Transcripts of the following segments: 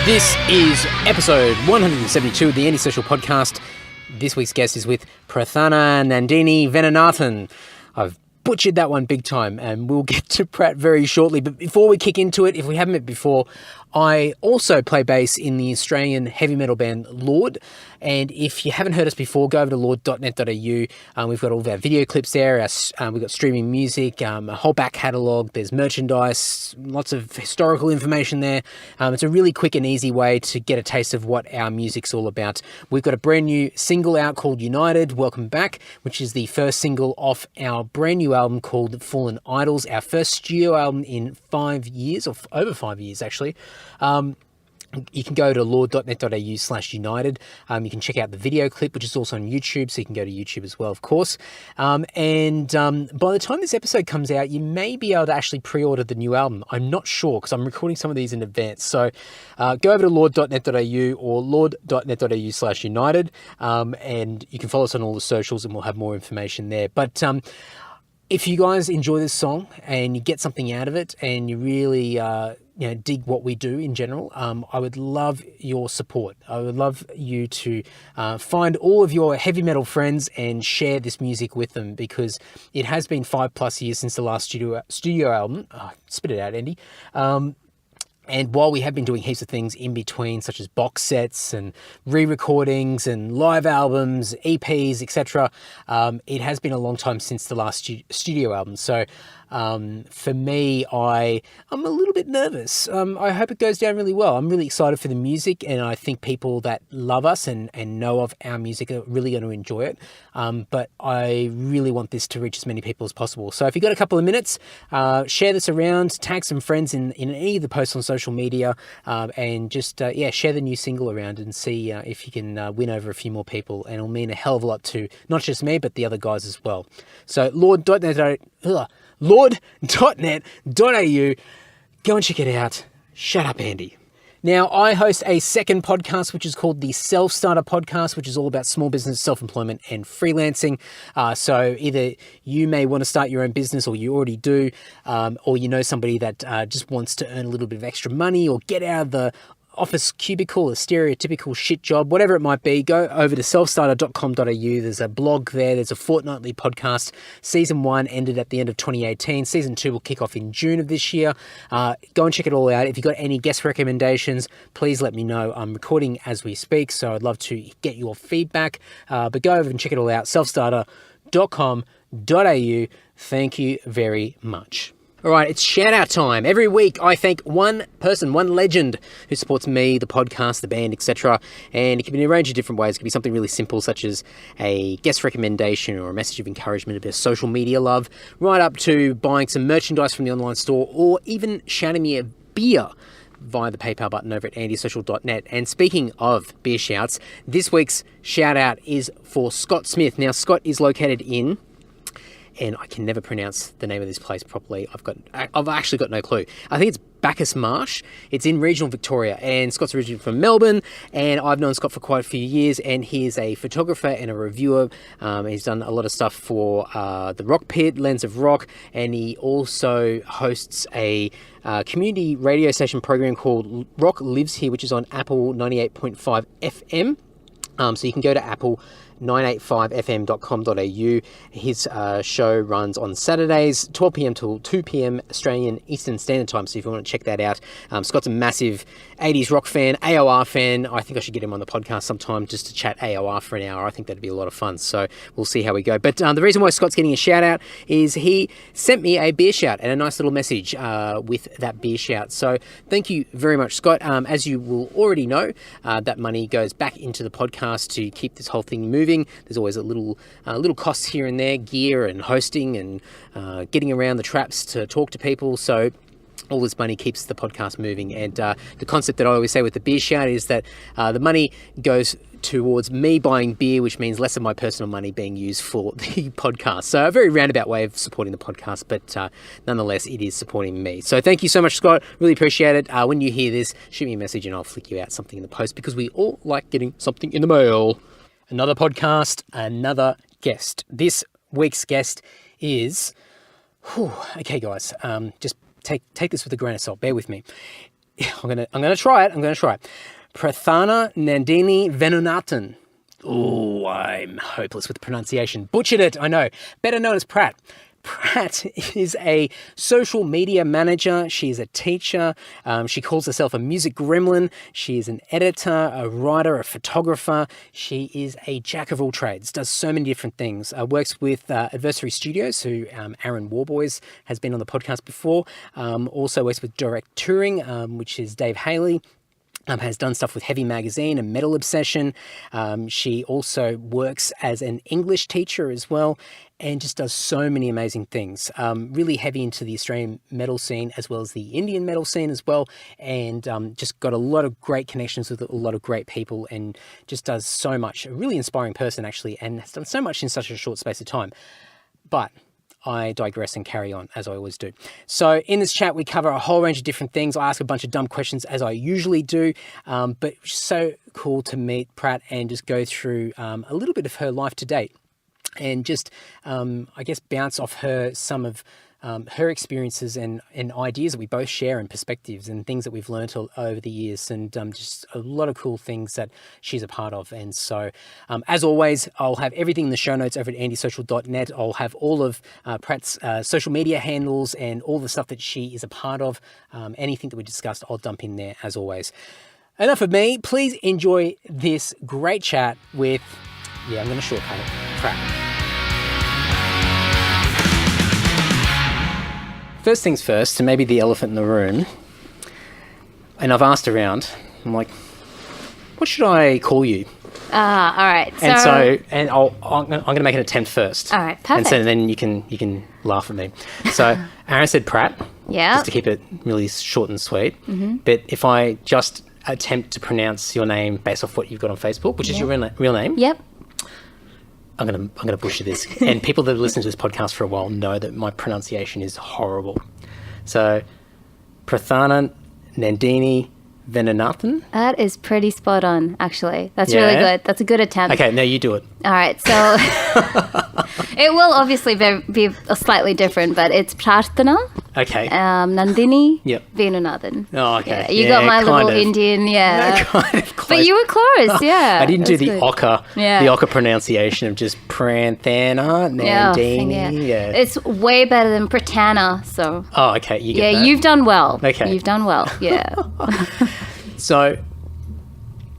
This is episode 172 of the Antisocial Podcast. This week's guest is with Prarthana Nandini Venunathan. I've butchered that one big time, and we'll get to Prat very shortly. But before we kick into it, if we haven't met before, I also play bass in the Australian heavy metal band Lord. And if you haven't heard us before, go over to lord.net.au. We've got all of our video clips there. We've got streaming music, a whole back catalogue. There's merchandise, lots of historical information there. It's a really quick and easy way to get a taste of what our music's all about. We've got a brand new single out called United, Welcome Back, which is the first single off our brand new album called Fallen Idols, our first studio album in 5 years, or over 5 years actually. You can go to lord.net.au/united. You can check out the video clip, which is also on YouTube, so you can go to YouTube as well, of course. By the time this episode comes out, you may be able to actually pre-order the new album. I'm not sure, because I'm recording some of these in advance. So go over to lord.net.au or lord.net.au/united, and you can follow us on all the socials, and we'll have more information there. But if you guys enjoy this song and you get something out of it, and you really dig what we do in general, I would love your support. I would love you to find all of your heavy metal friends and share this music with them, because it has been 5+ years since the last studio album. Spit it out, Andy. And while we have been doing heaps of things in between, such as box sets and re-recordings and live albums, EPs, etc., it has been a long time since the last studio album. So for me, I'm a little bit nervous. I hope it goes down really well. I'm really excited for the music, and I think people that love us and know of our music are really going to enjoy it. But I really want this to reach as many people as possible. So if you've got a couple of minutes, share this around, tag some friends in any of the posts on social media, and just share the new single around and see if you can win over a few more people. And it'll mean a hell of a lot to not just me, but the other guys as well. So lord.net.au, go and check it out. Shut up, Andy. Now, I host a second podcast, which is called the Self-Starter Podcast, which is all about small business, self-employment, and freelancing. So either you may want to start your own business, or you already do, or you know somebody that just wants to earn a little bit of extra money or get out of the office cubicle, a stereotypical shit job, whatever it might be. Go over to selfstarter.com.au. There's a blog there. There's a fortnightly podcast. Season 1 ended at the end of 2018. Season 2 will kick off in June of this year. Go and check it all out. If you've got any guest recommendations, please let me know. I'm recording as we speak, so I'd love to get your feedback. But go over and check it all out. selfstarter.com.au. Thank you very much. All right, it's Shoutout Time. Every week I thank one person, one legend who supports me, the podcast, the band, etc. And it can be in a range of different ways. It can be something really simple, such as a guest recommendation or a message of encouragement, a bit of social media love, right up to buying some merchandise from the online store, or even shouting me a beer via the PayPal button over at antisocial.net. And speaking of beer shouts, this week's shout out is for Scott Smith. Now, Scott is located in, and I can never pronounce the name of this place properly. I've actually got no clue. I think it's Bacchus Marsh. It's in regional Victoria, and Scott's originally from Melbourne, and I've known Scott for quite a few years, and he is a photographer and a reviewer. He's done a lot of stuff for the Rock Pit, Lens of Rock, and he also hosts a community radio station program called Rock Lives Here, which is on Apple 98.5 FM. So you can go to Apple 985fm.com.au. His show runs on Saturdays, 12 p.m. till 2 p.m. Australian Eastern Standard Time, so if you want to check that out. Scott's a massive 80s rock fan, AOR fan. I think I should get him on the podcast sometime just to chat AOR for an hour. I think that'd be a lot of fun, so we'll see how we go. But the reason why Scott's getting a shout out is he sent me a beer shout and a nice little message with that beer shout. So thank you very much, Scott. As you will already know, that money goes back into the podcast to keep this whole thing moving. There's always a little costs here and there, gear and hosting and getting around the traps to talk to people. So all this money keeps the podcast moving. And the concept that I always say with the beer shout is that the money goes towards me buying beer, which means less of my personal money being used for the podcast. So a very roundabout way of supporting the podcast, but nonetheless, it is supporting me. So thank you so much, Scott. Really appreciate it. When you hear this, shoot me a message and I'll flick you out something in the post, because we all like getting something in the mail. Another podcast, another guest. This week's guest is, okay guys, just take this with a grain of salt, bear with me. I'm gonna try it. Prarthana Nandini Venunathan. Oh, I'm hopeless with pronunciation. Butchered it, I know. Better known as Pratt. Pratt is a social media manager. She's a teacher. She calls herself a music gremlin. She is an editor, a writer, a photographer. She is a jack of all trades, does so many different things. Works with Adversary Studios, who Aaron Warboys has been on the podcast before. Also works with Direct Touring, which is Dave Haley. Has done stuff with Heavy Magazine and Metal Obsession. She also works as an English teacher as well, and just does so many amazing things. Really heavy into the Australian metal scene as well as the Indian metal scene as well, and just got a lot of great connections with a lot of great people, and just does so much. A really inspiring person, actually, and has done so much in such a short space of time. But I digress and carry on, as I always do. So in this chat, we cover a whole range of different things. I ask a bunch of dumb questions, as I usually do, but so cool to meet Pratt and just go through a little bit of her life to date, and just, I guess, bounce off her some of her experiences and ideas that we both share, and perspectives and things that we've learnt over the years, and just a lot of cool things that she's a part of. And so, as always, I'll have everything in the show notes over at andysocial.net. I'll have all of Pratt's social media handles and all the stuff that she is a part of. Anything that we discussed, I'll dump in there, as always. Enough of me. Please enjoy this great chat with, I'm going to shortcut it, Pratt. First things first, and maybe the elephant in the room, and I've asked around, I'm like, what should I call you? All right. And I'm going to make an attempt first. All right, perfect. And so then you can laugh at me. So Aaron said Pratt. Yeah. Just to keep it really short and sweet. Mm-hmm. But if I just attempt to pronounce your name based off what you've got on Facebook, which is your real name. Yep. I'm gonna butcher this, and people that have listened to this podcast for a while know that my pronunciation is horrible. So, Prarthana Nandini Venunathan. That is pretty spot on, actually. That's really good. That's a good attempt. Okay, now you do it. All right, so it will obviously be slightly different, but it's Prarthana. Okay. Nandini Oh, Venunathan. okay. Yeah, you got my little Indian, No, kind of close. But you were close, yeah. I didn't do the Ocker pronunciation of just Prarthana Nandini. Yeah. It's way better than Prarthana, so. Oh, okay, you get that. You've done well. Okay. You've done well, yeah. So,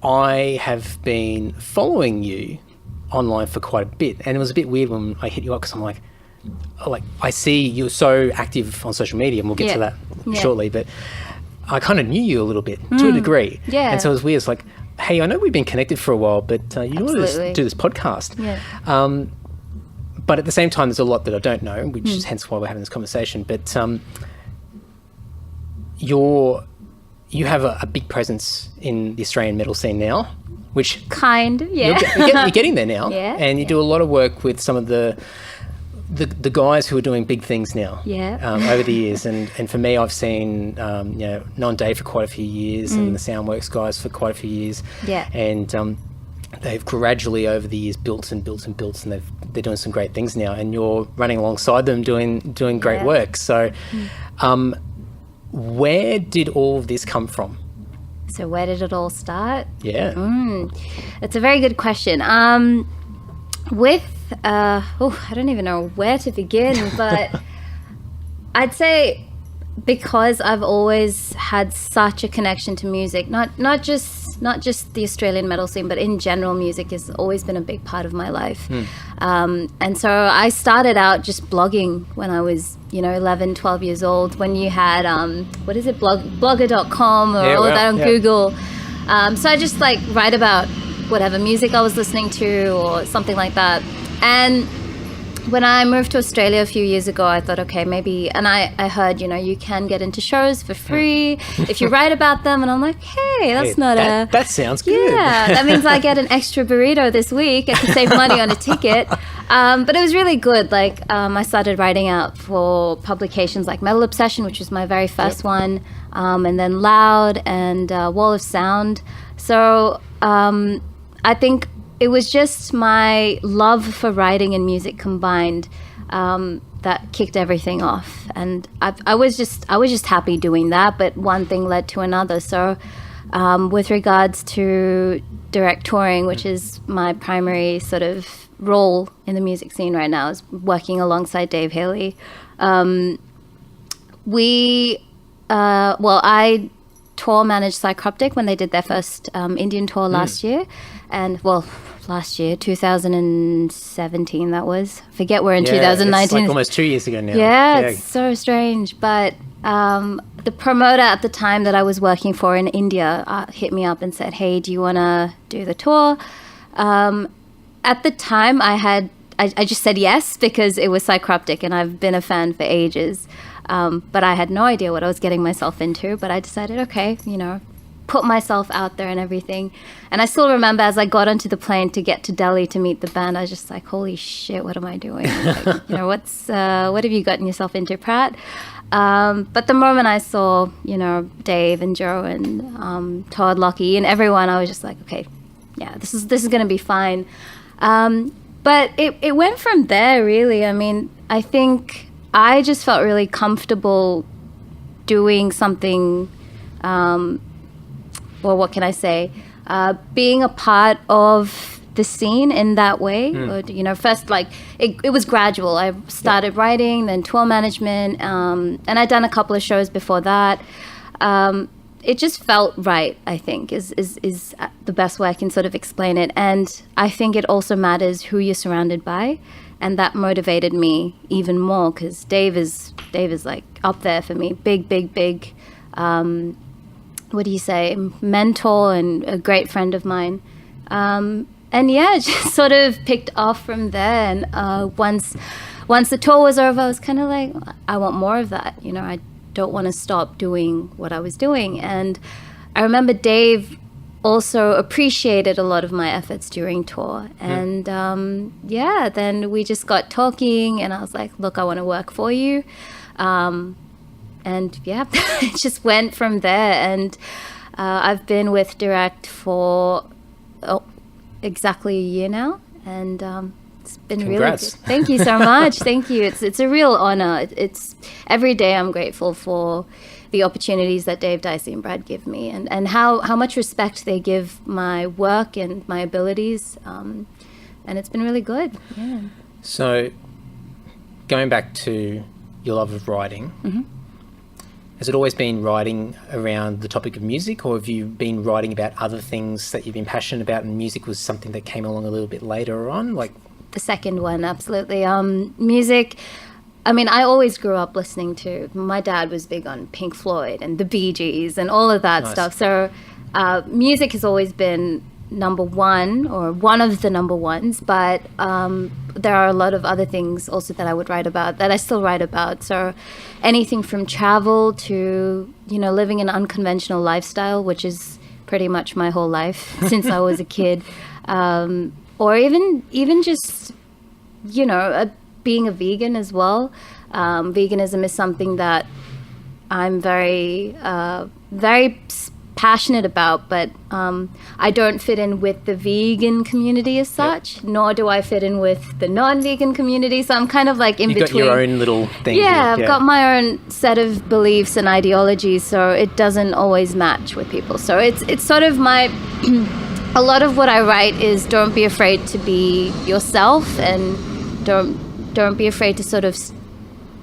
I have been following you online for quite a bit, and it was a bit weird when I hit you up, because I'm like, I see you're so active on social media, and we'll get to that shortly, but I kind of knew you a little bit to a degree. Yeah. And so it was weird. It's like, hey, I know we've been connected for a while, but you want to do this podcast. Yeah. But at the same time, there's a lot that I don't know, which is hence why we're having this conversation. But you have a big presence in the Australian metal scene now, which you're getting there now. Yeah. And you do a lot of work with some of the guys who are doing big things now. Over the years, and for me, I've seen Non-Day for quite a few years, and the Soundworks guys for quite a few years. And they've gradually over the years built, and they're doing some great things now, and you're running alongside them doing great work. So where did all of this come from? So where did it all start? Yeah. That's a very good question. I don't even know where to begin, but I'd say because I've always had such a connection to music, not just the Australian metal scene, but in general, music has always been a big part of my life. And so I started out just blogging when I was, 11, 12 years old, when you had, blogger.com or all of that on Google. So I just write about whatever music I was listening to or something like that. And when I moved to Australia a few years ago, I thought, okay, maybe, and I heard, you can get into shows for free if you write about them. And I'm like, hey, that sounds good. Yeah, that means I get an extra burrito this week. I can save money on a ticket. But it was really good. I started writing out for publications like Metal Obsession, which was my very first one, and then Loud and Wall of Sound. So I think it was just my love for writing and music combined. that kicked everything off. And I was just happy doing that, but one thing led to another. So with regards to direct touring, which is my primary sort of role in the music scene right now, is working alongside Dave Haley. I tour managed Psychroptic when they did their first Indian tour last year. And last year, 2017 that was. I forget we're in 2019. It's like almost 2 years ago now. Yeah, it's so strange. But the promoter at the time that I was working for in India hit me up and said, hey, do you want to do the tour? At the time, I just said yes because it was Psychroptic and I've been a fan for ages. But I had no idea what I was getting myself into. But I decided, okay, put myself out there and everything. And I still remember as I got onto the plane to get to Delhi to meet the band, I was just like, holy shit, what am I doing? Like, what have you gotten yourself into, Pratt? But the moment I saw, Dave and Joe and Todd, Lockie and everyone, I was just like, okay, yeah, this is going to be fine. But it went from there, really. I mean, I think I just felt really comfortable doing something, what can I say? Being a part of the scene in that way. First, like, it was gradual. I started writing, then tour management, and I'd done a couple of shows before that. It just felt right, I think, is the best way I can sort of explain it. And I think it also matters who you're surrounded by. And that motivated me even more because Dave is like up there for me. Big, mentor and a great friend of mine. And yeah, it just sort of picked off from there. And once the tour was over, I was kind of like, I want more of that. I don't want to stop doing what I was doing. And I remember Dave also appreciated a lot of my efforts during tour. And then we just got talking and I was like, look, I want to work for you. And yeah, it just went from there. And I've been with Direct for exactly a year now. And it's been Congrats. really good. Thank you so much. Thank you. It's a real honor. It's every day I'm grateful for the opportunities that Dave, Dicey, and Brad give me, and how much respect they give my work and my abilities, and it's been really good. Yeah. So, going back to your love of writing, has it always been writing around the topic of music, or have you been writing about other things that you've been passionate about, and music was something that came along a little bit later on? Like the second one, absolutely. Music. I mean, I always grew up listening to, my dad was big on Pink Floyd and the Bee Gees and all of that stuff. So music has always been number one or one of the number ones, but there are a lot of other things also that I would write about, that I still write about. So anything from travel to, living an unconventional lifestyle, which is pretty much my whole life since I was a kid, or even just, being a vegan as well. Veganism is something that I'm very passionate about, but I don't fit in with the vegan community as such, nor do I fit in with the non-vegan community. So I'm kind of like in between. You've got your own little thing. Yeah, I've got my own set of beliefs and ideologies, so it doesn't always match with people. So it's sort of my... a lot of what I write is don't be afraid to be yourself, and don't be afraid to sort of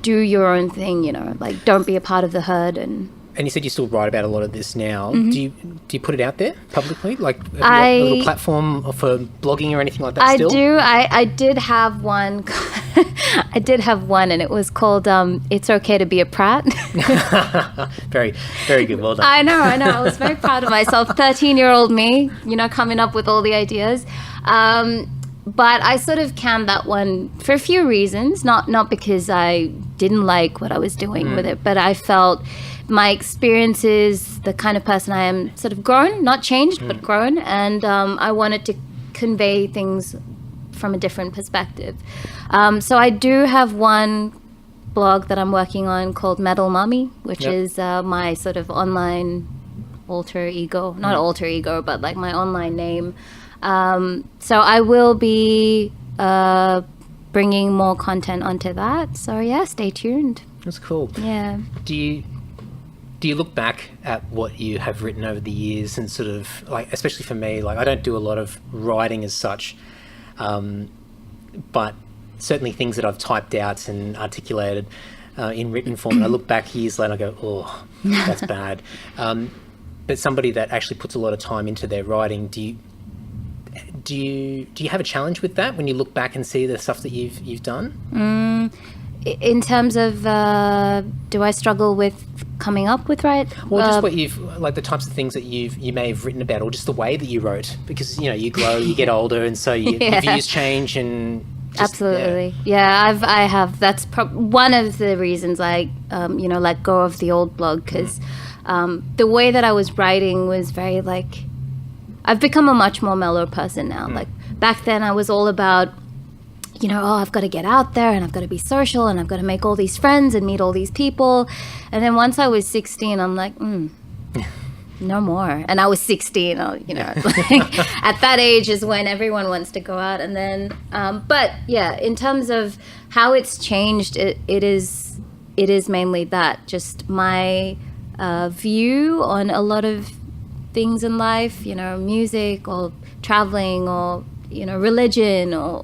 do your own thing, like don't be a part of the herd. And you said you still write about a lot of this now. Do you put it out there publicly, like a little platform for blogging or anything like that? Still? I do. I did have one. I did have one, and it was called "It's Okay to Be a Pratt." Very, very good. Well done. I know. I was very proud of myself. 13-year-old me, coming up with all the ideas. But I sort of canned that one for a few reasons, not because I didn't like what I was doing with it, but I felt my experiences, the kind of person I am, sort of grown, not changed, but grown, and I wanted to convey things from a different perspective. So I do have one blog that I'm working on called Metal Mummy, which is my sort of online alter ego, not alter ego, but like my online name. So I will be bringing more content onto that. So yeah, stay tuned. That's cool. Yeah. Do you look back at what you have written over the years and sort of like, especially for me, like I don't do a lot of writing as such, but certainly things that I've typed out and articulated in written form, and I look back years later and I go, oh, that's bad. But somebody that actually puts a lot of time into their writing, do you have a challenge with that when you look back and see the stuff that you've done? In terms of, do I struggle with coming up with Well, just what you've, like the types of things that you may have written about, or just the way that you wrote, because you grow, you get older, and so your views change and. Absolutely. Yeah, I have. That's one of the reasons I, let go of the old blog, because the way that I was writing was very like, I've become a much more mellow person now. Like back then I was all about, I've got to get out there and I've got to be social and I've got to make all these friends and meet all these people. And then once I was 16, I'm like, no more. And I was 16, like, at that age is when everyone wants to go out. And then, but yeah, in terms of how it's changed, it is mainly that, just my view on a lot of things in life, music or traveling or, religion or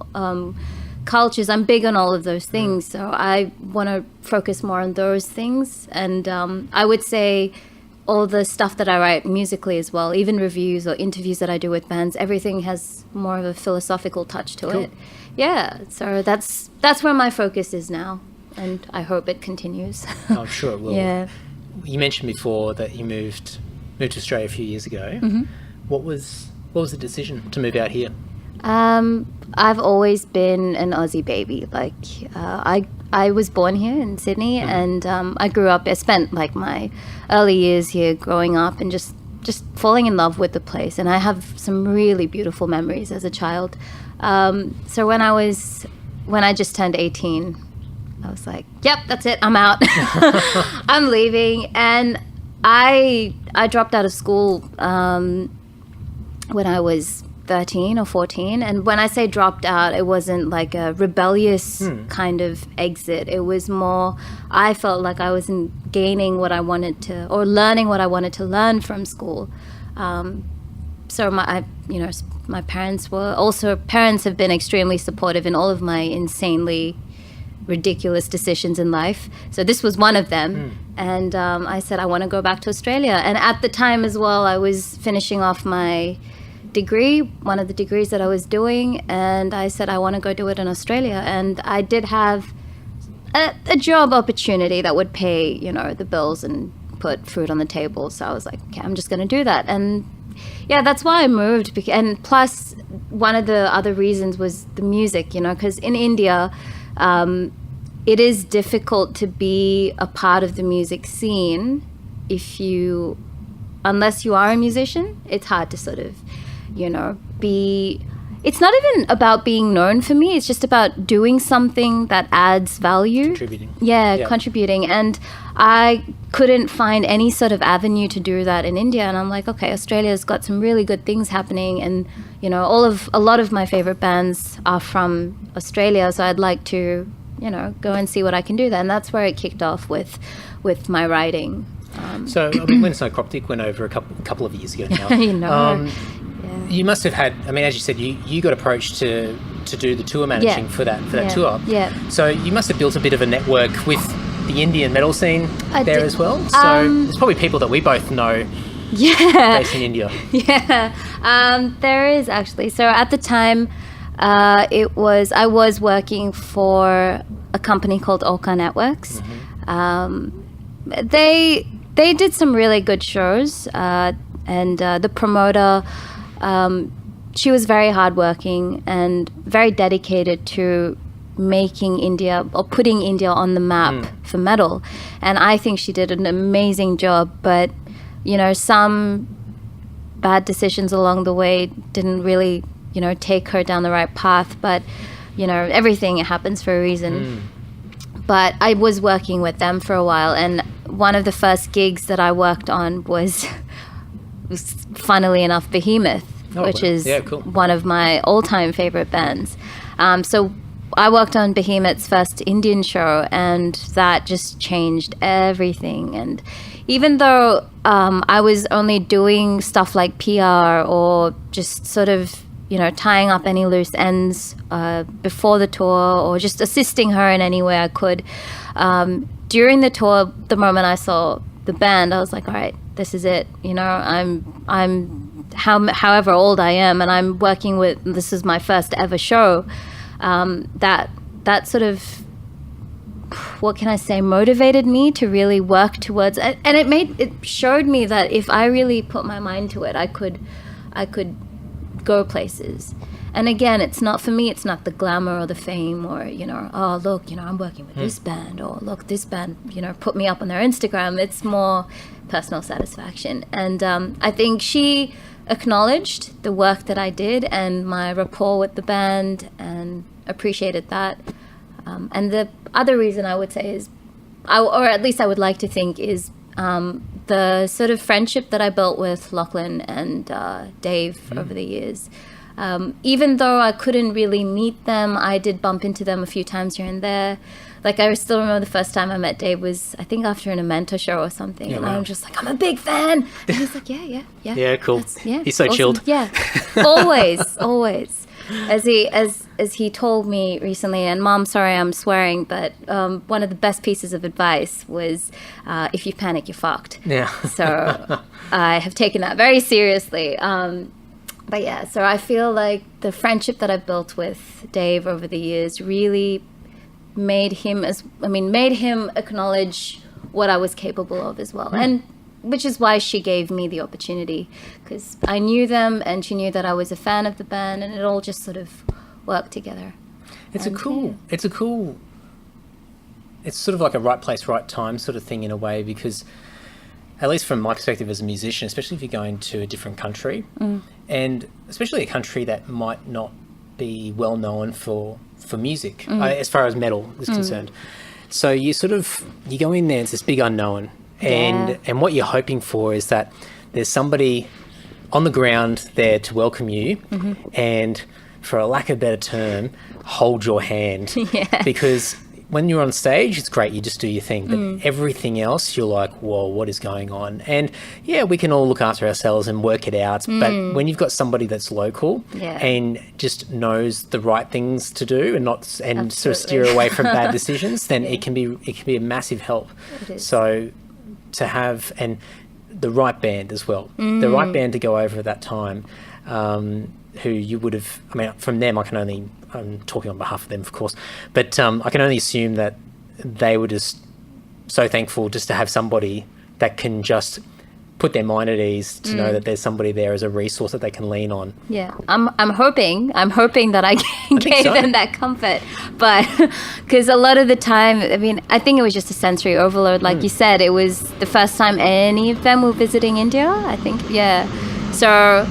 cultures. I'm big on all of those things. So I want to focus more on those things. And I would say all the stuff that I write musically as well, even reviews or interviews that I do with bands, everything has more of a philosophical touch to it. Yeah, so that's where my focus is now, and I hope it continues. I'm sure it will. Yeah. You mentioned before that you moved to Australia a few years ago. What was the decision to move out here? I've always been an Aussie baby. Like I was born here in Sydney, and I grew up. I spent like my early years here, growing up, and just falling in love with the place. And I have some really beautiful memories as a child. So when I just turned 18, I was like, "Yep, that's it. I'm out. I'm leaving." And I dropped out of school when I was 13 or 14, and when I say dropped out, it wasn't like a rebellious kind of exit. It was more, I felt like I wasn't gaining what I wanted to, or learning what I wanted to learn from school. So my parents have been extremely supportive in all of my insanely ridiculous decisions in life. So this was one of them. And I said, I want to go back to Australia. And at the time as well, I was finishing off my degree, one of the degrees that I was doing, and I said I want to go do it in Australia. And I did have a job opportunity that would pay, the bills and put food on the table. So I was like, okay, I'm just going to do that. And yeah, that's why I moved. And plus, one of the other reasons was the music, because in India, it is difficult to be a part of the music scene unless you are a musician. It's hard to sort of it's not even about being known for me. It's just about doing something that adds value. Contributing. Yeah, contributing. And I couldn't find any sort of avenue to do that in India. And I'm like, okay, Australia's got some really good things happening. And, a lot of my favorite bands are from Australia. So I'd like to, go and see what I can do there. And that's where it kicked off with my writing. So when Snow Croptic went over a couple of years ago now. You must have had, as you said, you got approached to do the tour managing for that tour. Yeah. So you must have built a bit of a network with the Indian metal scene as well. So there's probably people that we both know based in India. Yeah. There is actually. So at the time, I was working for a company called Oka Networks. They did some really good shows, and the promoter, she was very hardworking and very dedicated to making India or putting India on the map for metal. And I think she did an amazing job, but some bad decisions along the way didn't really take her down the right path. But everything happens for a reason. But I was working with them for a while, and one of the first gigs that I worked on was funnily enough Behemoth, which is one of my all-time favorite bands. So I worked on Behemoth's first Indian show, and that just changed everything. And even though I was only doing stuff like PR or just sort of, tying up any loose ends before the tour, or just assisting her in any way I could, during the tour, the moment I saw the band, I was like, all right, this is it. I'm however old I am, and I'm working with, this is my first ever show. That sort of, what can I say, motivated me to really work towards it. And it showed me that if I really put my mind to it, I could go places. And again, it's not, for me, it's not the glamour or the fame or, oh, look, I'm working with this band, or look, this band, put me up on their Instagram. It's more personal satisfaction. And I think she acknowledged the work that I did and my rapport with the band and appreciated that. And the other reason I would say is, or at least I would like to think, is the sort of friendship that I built with Lachlan and Dave over the years. Even though I couldn't really meet them, I did bump into them a few times here and there. Like, I still remember the first time I met Dave was, I think, after an Amento show or something. Yeah, and I'm just like, I'm a big fan. And he's like, yeah. Yeah, cool. He's so awesome. Chilled. Yeah, always. As he told me recently, and Mom, sorry I'm swearing, but one of the best pieces of advice was, if you panic, you're fucked. Yeah. So I have taken that very seriously. But yeah, so I feel like the friendship that I've built with Dave over the years really made him acknowledge what I was capable of as well. And which is why she gave me the opportunity, because I knew them and she knew that I was a fan of the band, and it all just sort of worked together. It's sort of like a right place, right time sort of thing in a way, because at least from my perspective as a musician, especially if you're going to a different country, and especially a country that might not be well known for music, as far as metal is concerned. So you go in there, it's this big unknown, and what you're hoping for is that there's somebody on the ground there to welcome you, and for a lack of a better term, hold your hand. Because when you're on stage, it's great, you just do your thing, but everything else, you're like, whoa, what is going on? And yeah, we can all look after ourselves and work it out, but when you've got somebody that's local and just knows the right things to do and sort of steer away from bad decisions, then it can be a massive help. So to have, and the right band as well, the right band to go over at that time, who you would have, from them, I'm talking on behalf of them, of course, but I can only assume that they were just so thankful just to have somebody that can just put their mind at ease, to know that there's somebody there as a resource that they can lean on. Yeah, I'm hoping that I gave them that comfort, but because a lot of the time, I think it was just a sensory overload, like you said. It was the first time any of them were visiting India, I think. So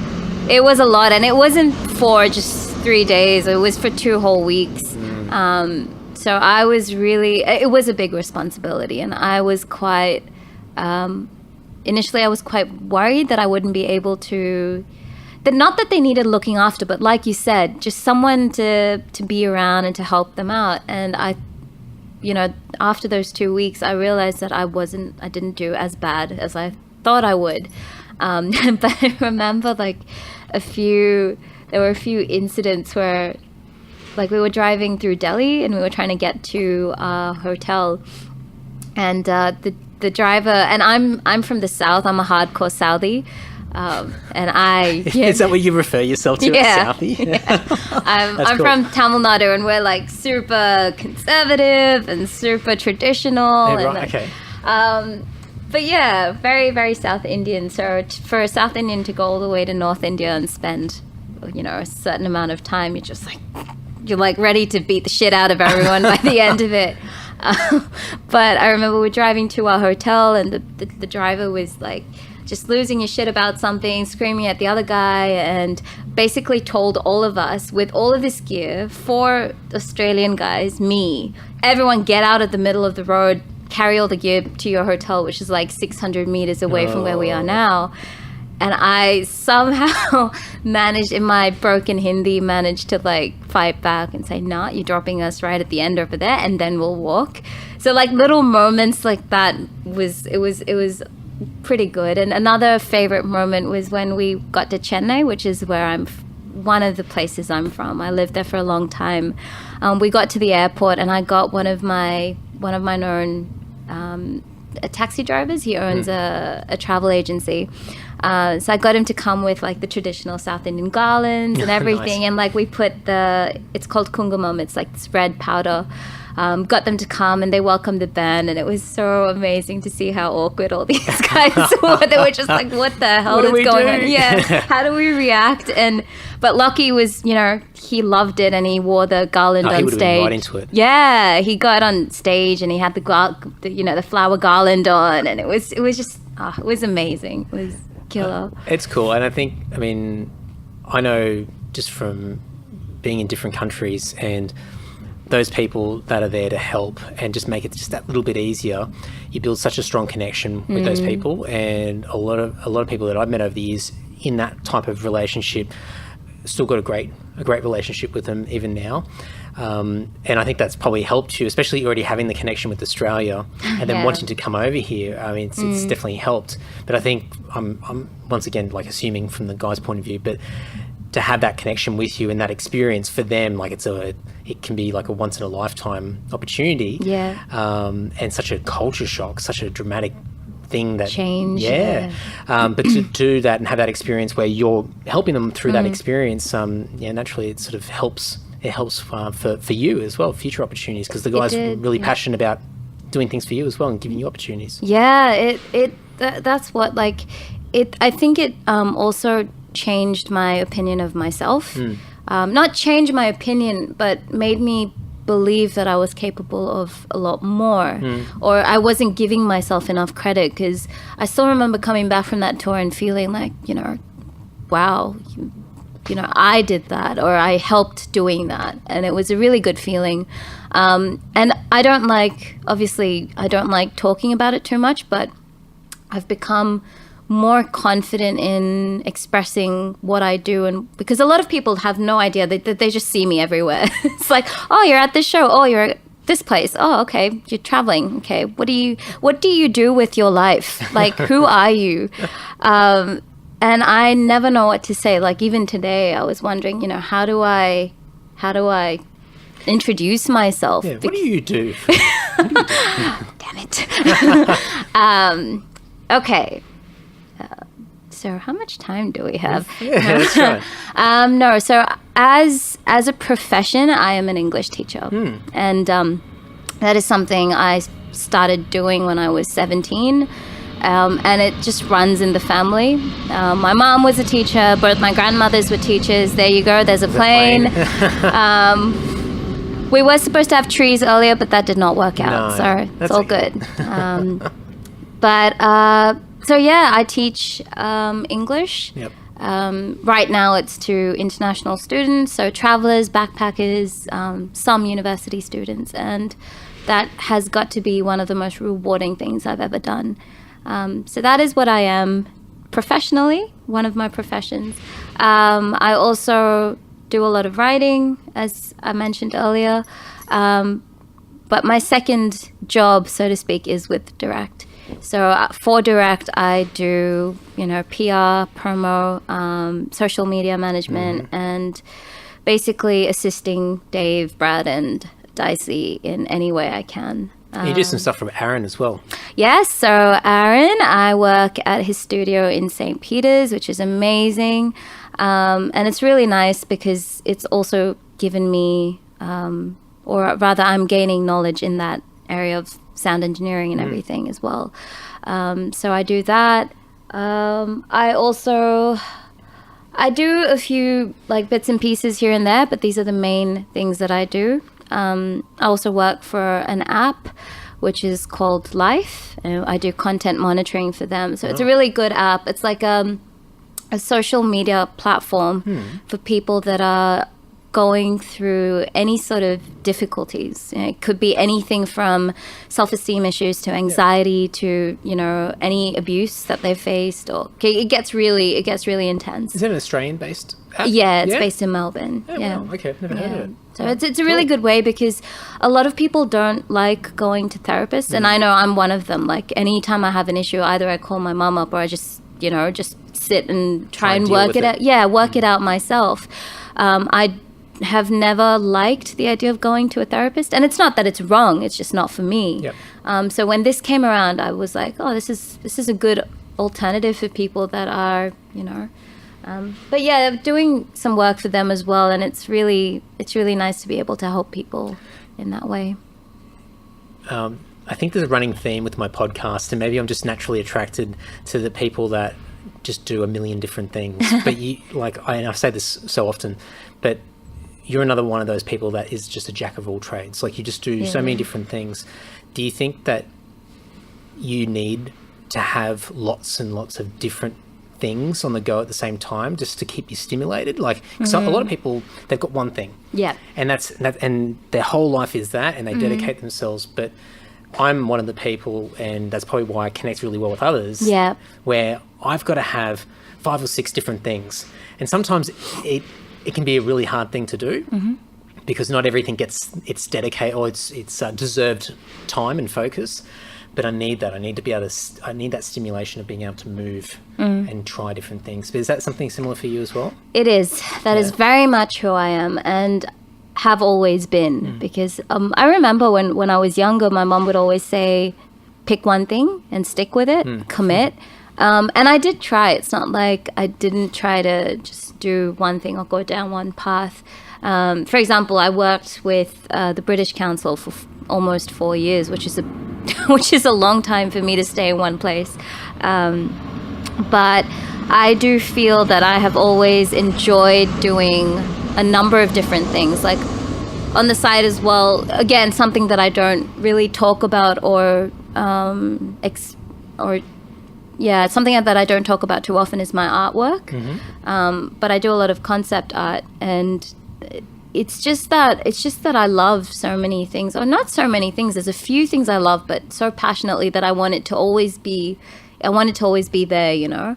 it was a lot, and it wasn't for just 3 days, it was for 2 whole weeks. So I was really, it was a big responsibility, and I was quite, initially I was quite worried that I wouldn't be able to, not that they needed looking after, but like you said, just someone to be around and to help them out. And I, after those 2 weeks, I realized that I didn't do as bad as I thought I would. But I remember there were a few incidents where, like, we were driving through Delhi and we were trying to get to our hotel, and the driver, and I'm from the South, I'm a hardcore Southie, and is that what you refer yourself to as Southie? I'm cool. From Tamil Nadu, and we're like super conservative and super traditional. Okay. But yeah, very, very South Indian. So for a South Indian to go all the way to North India and spend, a certain amount of time, you're like ready to beat the shit out of everyone by the end of it. But I remember we're driving to our hotel, and the driver was like just losing his shit about something, screaming at the other guy, and basically told all of us, with all of this gear, 4 Australian guys, me, everyone get out of the middle of the road, carry all the gear to your hotel, which is like 600 meters away from where we are now. And I somehow managed, in my broken Hindi, to like fight back and say, "Nah, you're dropping us right at the end over there, and then we'll walk." So like little moments like that was pretty good. And another favorite moment was when we got to Chennai, which is where one of the places I'm from. I lived there for a long time. We got to the airport, and I got one of my known taxi drivers. He owns a travel agency. So I got him to come with like the traditional South Indian garlands and everything. Nice. And like we put it's called kungumam. It's like this red powder. Got them to come, and they welcomed the band, and it was so amazing to see how awkward all these guys were. They were just like, what the hell is going on? Yeah, how do we react? But Lockie was, he loved it, and he wore the garland on he would stage. Have been right into it. Yeah, he got on stage, and he had the flower garland on, and it was just, it was amazing. It was killer. It's cool, and I know just from being in different countries and those people that are there to help and just make it just that little bit easier, you build such a strong connection with those people. And a lot of people that I've met over the years in that type of relationship still got a great relationship with them even now. And I think that's probably helped you, especially already having the connection with Australia and then wanting to come over here. It's definitely helped. But I think I'm once again like assuming from the guy's point of view, but to have that connection with you and that experience for them, like it can be like a once in a lifetime opportunity. Yeah. And such a culture shock, such a dramatic thing that change. Yeah. But to do that and have that experience where you're helping them through that experience, naturally it sort of helps. It helps for you as well, future opportunities, because the guy's really passionate about doing things for you as well and giving you opportunities. Yeah. That's what I think it also changed my opinion of myself. Not changed my opinion, but made me believe that I was capable of a lot more, or I wasn't giving myself enough credit, because I still remember coming back from that tour and feeling like, wow, I did that, or I helped doing that, and it was a really good feeling. And I don't like talking about it too much, but I've become more confident in expressing what I do, and because a lot of people have no idea, they just see me everywhere. It's like, oh, you're at this show, oh, you're at this place, oh, okay, you're traveling, okay, what do you do with your life, like who are you? And I never know what to say. Like even today I was wondering, how do I introduce myself? Yeah, what do you do? Damn it. Okay. So how much time do we have? Yeah, that's right. No, so as a profession, I am an English teacher. And that is something I started doing when I was 17. And it just runs in the family. My mom was a teacher, both my grandmothers were teachers. There you go, there's a plane. We were supposed to have trees earlier, but that did not work out. So it's all good. So yeah, I teach English. Yep. Right now it's to international students, so travelers, backpackers, some university students, and that has got to be one of the most rewarding things I've ever done. So that is what I am professionally, one of my professions. I also do a lot of writing, as I mentioned earlier, but my second job, so to speak, is with Direct. So for Direct, I do, PR, promo, social media management, and basically assisting Dave, Brad, and Dicey in any way I can. You do some stuff from Aaron as well. Yes, so Aaron, I work at his studio in St. Peter's, which is amazing. And it's really nice because it's also given me, or rather I'm gaining knowledge in that area of sound engineering and everything as well. So I do that. I do a few bits and pieces here and there, but these are the main things that I do. I also work for an app which is called Life. I do content monitoring for them. So it's a really good app. It's like a social media platform for people that are going through any sort of difficulties. It could be anything from self-esteem issues to anxiety to, any abuse that they've faced, or it gets really intense. Is it an Australian-based app? Yeah, it's based in Melbourne. Oh, yeah. wow. Okay, I've never heard of it. So it's a really good way, because a lot of people don't like going to therapists, and I know I'm one of them. Like, anytime I have an issue, either I call my mum up or I just sit and try and work it out. Yeah, work it out myself. I have never liked the idea of going to a therapist, and it's not that it's wrong, it's just not for me. Yep. So when this came around, I was like, oh, this is a good alternative for people that are, but yeah, doing some work for them as well, and it's really nice to be able to help people in that way. I think there's a running theme with my podcast, and maybe I'm just naturally attracted to the people that just do a million different things. But I say this so often, but you're another one of those people that is just a jack of all trades. Like, you just do so many different things. Do you think that you need to have lots and lots of different things on the go at the same time just to keep you stimulated? Like, so a lot of people, they've got one thing. Yeah. And and their whole life is that, and they dedicate themselves. But I'm one of the people, and that's probably why I connect really well with others. Yeah. Where I've got to have 5 or 6 different things. And sometimes it can be a really hard thing to do, because not everything gets its dedicated or its deserved time and focus. But I need that. I need that stimulation of being able to move and try different things. But is that something similar for you as well? It is. That is very much who I am, and have always been. Because I remember when I was younger, my mom would always say, pick one thing and stick with it, commit. And I did try. It's not like I didn't try to just do one thing or go down one path. For example, I worked with the British Council for almost 4 years, which is a long time for me to stay in one place. But I do feel that I have always enjoyed doing a number of different things, like on the side as well. Again, something that I don't really talk about something that I don't talk about too often is my artwork. But I do a lot of concept art, and it's just that I love so many things, or not so many things. There's a few things I love, but so passionately that I want it to always be there.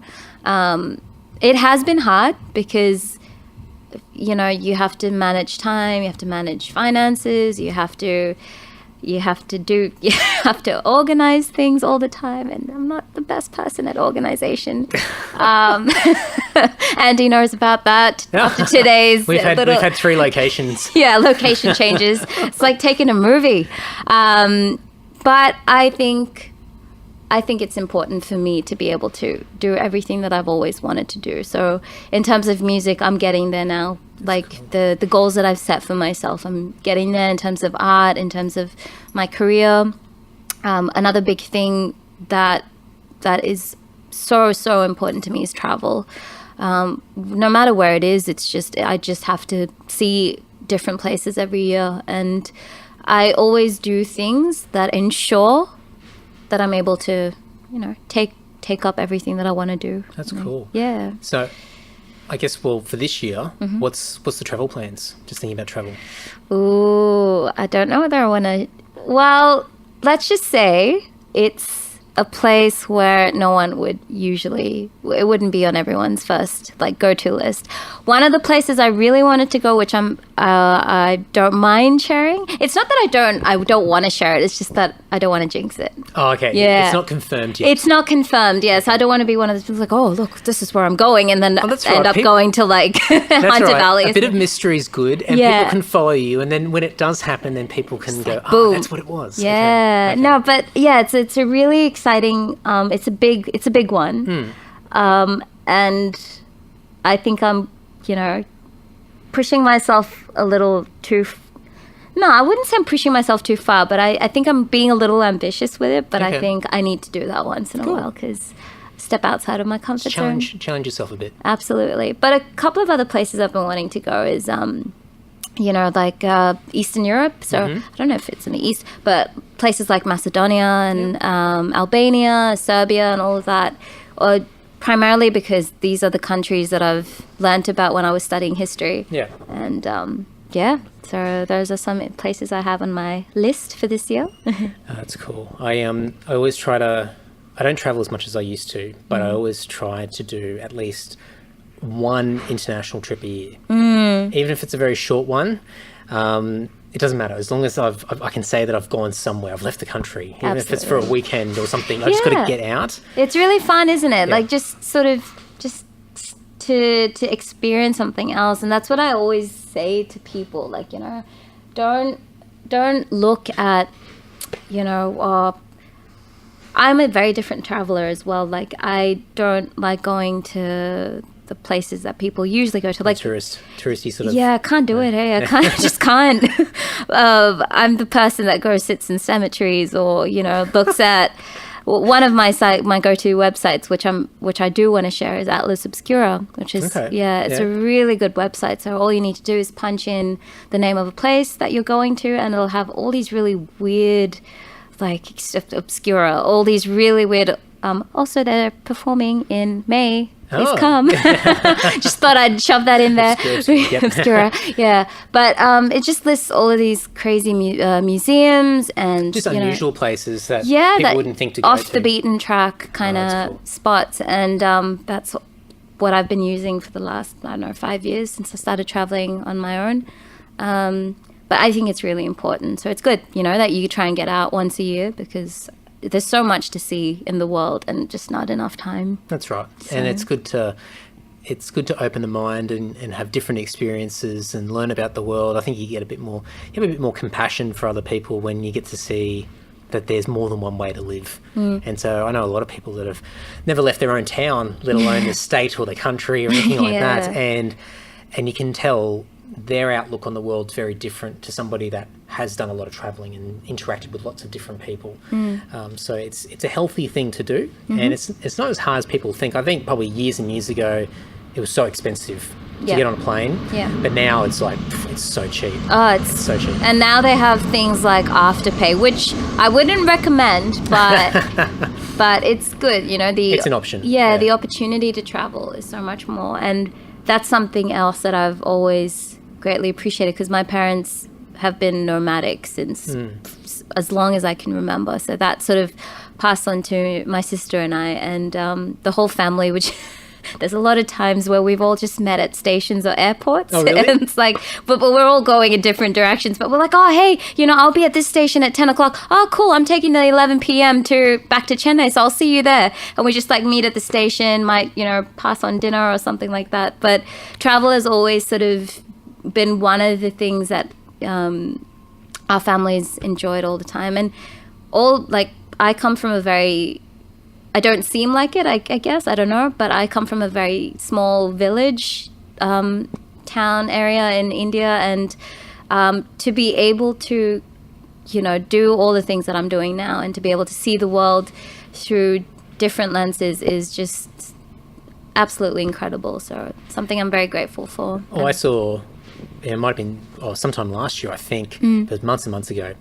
It has been hard because, you have to manage time, you have to manage finances, you have to organize things all the time, and I'm not the best person at organization. Andy knows about that. After today's we've had 3 locations. Yeah, location changes. It's like taking a movie. But I think it's important for me to be able to do everything that I've always wanted to do. So in terms of music, I'm getting there now. That's cool. The goals that I've set for myself, I'm getting there in terms of art, in terms of my career. Another big thing that is so important to me is travel. No matter where it is, I just have to see different places every year, and I always do things that ensure that I'm able to, take up everything that I want to do. That's cool. Yeah. So I guess, for this year, what's the travel plans? Just thinking about travel. Ooh, I don't know whether I want to... Well, let's just say it's a place where no one would usually... It wouldn't be on everyone's first, go-to list. One of the places I really wanted to go, which I don't mind sharing. It's not that I don't want to share it. It's just that I don't want to jinx it. Oh, okay. Yeah. It's not confirmed yet. It's not confirmed, yes. I don't want to be one of those people look, this is where I'm going, and then end up going to Hunter Valley. A bit of mystery is good, and people can follow you, and then when it does happen, then people can go, boom. That's what it was. Yeah. Okay. No, but yeah, it's a really exciting, it's a big one. And I think I'm, pushing myself a little too... No, I wouldn't say I'm pushing myself too far, but I think I'm being a little ambitious with it, but I think I need to do that once in a while, because step outside of my comfort zone. Challenge yourself a bit. Absolutely. But a couple of other places I've been wanting to go is, Eastern Europe. So I don't know if it's in the East, but places like Macedonia and Albania, Serbia and all of that. Or primarily because these are the countries that I've learnt about when I was studying history. Yeah. And so those are some places I have on my list for this year. That's cool. I always try to, I don't travel as much as I used to, but I always try to do at least one international trip a year. Even if it's a very short one. It doesn't matter, as long as I can say that I've gone somewhere, I've left the country, even Absolutely. if it's for a weekend or something. I just got to get out. It's really fun, isn't it? Yeah. Like just sort of just to experience something else. And that's what I always say to people, like, you know, don't look at, you know, I'm a very different traveler as well. Like, I don't like going to the places that people usually go to, like touristy sort of. Yeah, I can't do it. Hey, I just can't. I'm the person that goes sits in cemeteries, or, you know, looks at one of my go-to websites, which I do want to share, is Atlas Obscura, which is it's a really good website. So all you need to do is punch in the name of a place that you're going to, and it'll have all these really weird, like, obscura, all these really weird. Also, they're performing in May. Please come. Just thought I'd shove that in there. Obscura. Yeah. But it just lists all of these crazy museums and just unusual places that people wouldn't think to go off to. the beaten track kind of cool. spots. And that's what I've been using for the last, 5 years since I started traveling on my own. But I think it's really important. So it's good, you know, that you try and get out once a year, because there's so much to see in the world and just not enough time. That's right. So. And it's good to open the mind and have different experiences and learn about the world. I think you have a bit more compassion for other people when you get to see that there's more than one way to live. And so I know a lot of people that have never left their own town, let alone the state or the country or anything like that. And you can tell their outlook on the world's very different to somebody that has done a lot of traveling and interacted with lots of different people. So it's a healthy thing to do, and it's not as hard as people think. I think probably years and years ago it was so expensive to get on a plane, but now it's like it's so cheap. It's so cheap. And now they have things like Afterpay, which I wouldn't recommend, but but it's good, you know. It's an option. The opportunity to travel is so much more, and that's something else that I've always greatly appreciated, because my parents have been nomadic since as long as I can remember. So that sort of passed on to my sister and I, and the whole family, which there's a lot of times where we've all just met at stations or airports. Oh, really? And it's like, but we're all going in different directions. But we're like, oh, hey, you know, I'll be at this station at 10 o'clock. Oh, cool. I'm taking the 11 p.m. back to Chennai, so I'll see you there. And we just like meet at the station, might, you know, pass on dinner or something like that. But travel has always sort of been one of the things that our families enjoyed all the time. And I come from I don't seem like it, I guess, I don't know, but I come from a very small village town area in India, and to be able to, you know, do all the things that I'm doing now, and to be able to see the world through different lenses is just absolutely incredible. So it's something I'm very grateful for. I saw, it might have been sometime last year, I think, it was months and months ago,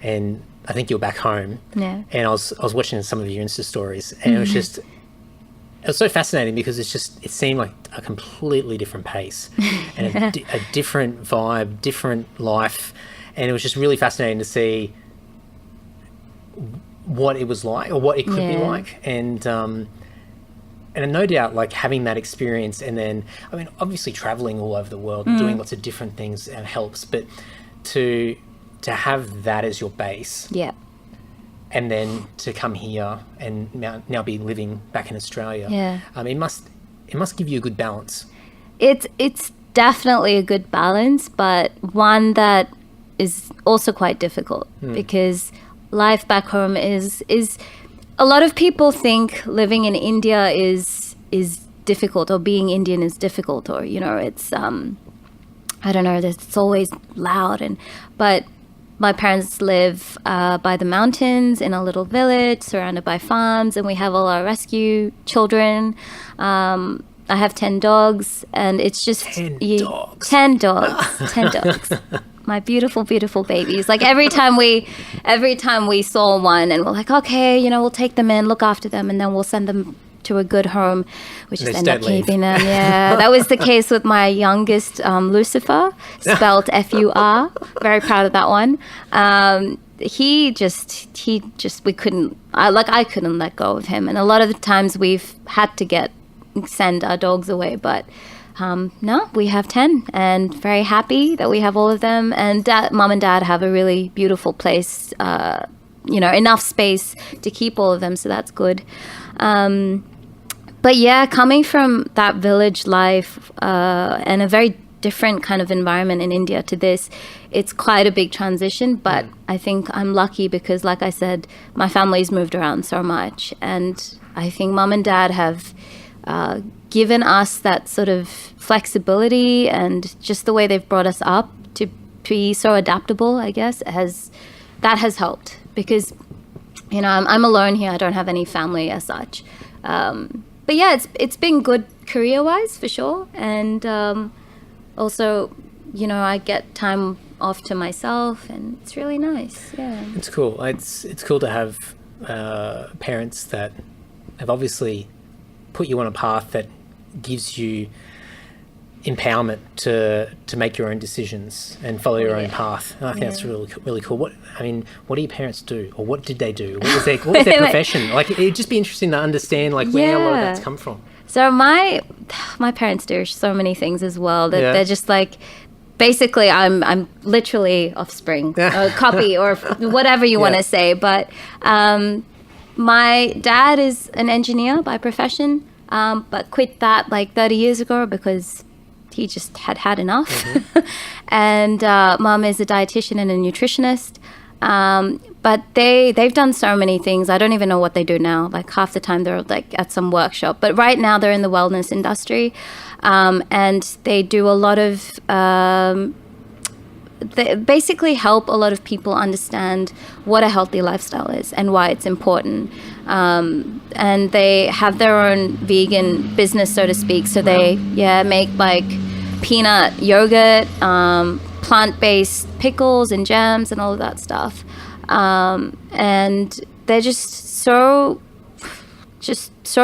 and I think you were back home, and I was watching some of your Insta stories, and it was so fascinating, because it seemed like a completely different pace and a different vibe, different life, and it was just really fascinating to see what it was like, or what it could be like, and no doubt, like, having that experience, and then, I mean, obviously traveling all over the world and doing lots of different things helps, but to have that as your base, and then to come here and now be living back in Australia, it must give you a good balance. It's definitely a good balance, but one that is also quite difficult, because life back home is a lot of people think living in India is difficult, or being Indian is difficult, or, you know, it's I don't know, it's always loud, but my parents live by the mountains in a little village surrounded by farms, and we have all our rescue children. I have 10 dogs, and it's just 10 dogs. 10 dogs. 10 dogs. My beautiful, beautiful babies. Like every time we saw one, and we're like, okay, you know, we'll take them in, look after them, and then we'll send them to a good home, which And is they end up don't leave. keeping them. Yeah, that was the case with my youngest, Lucifer, spelled F-U-R. Very proud of that one. We couldn't, I couldn't let go of him. And a lot of the times we've had to send our dogs away, but no, we have 10 and very happy that we have all of them. And mom and dad have a really beautiful place, enough space to keep all of them. So that's good. But yeah, coming from that village life and a very different kind of environment in India to this, it's quite a big transition. But I think I'm lucky because, like I said, my family's moved around so much. And I think mom and dad have given us that sort of flexibility, and just the way they've brought us up to be so adaptable, I guess, has helped. Because, I'm alone here. I don't have any family as such. But yeah, it's been good career-wise for sure. And also, I get time off to myself, and it's really nice. Yeah. It's cool. It's cool to have parents that have obviously put you on a path that gives you empowerment to make your own decisions and follow your own path. And I think that's really, really cool. What do your parents do, or what did they do? What was their profession? Like, it'd just be interesting to understand where a lot of that's come from. So my parents do so many things as well. They're just like, basically, I'm literally offspring, or copy, or whatever you want to say. But my dad is an engineer by profession, but quit that 30 years ago because he just had enough. Mm-hmm. And mom is a dietitian and a nutritionist. But they've done so many things. I don't even know what they do now. Half the time they're at some workshop. But right now they're in the wellness industry. And they do a lot of... they basically help a lot of people understand what a healthy lifestyle is and why it's important. And they have their own vegan business, so to speak. So they make peanut yogurt, plant-based pickles and jams and all of that stuff. And they're just so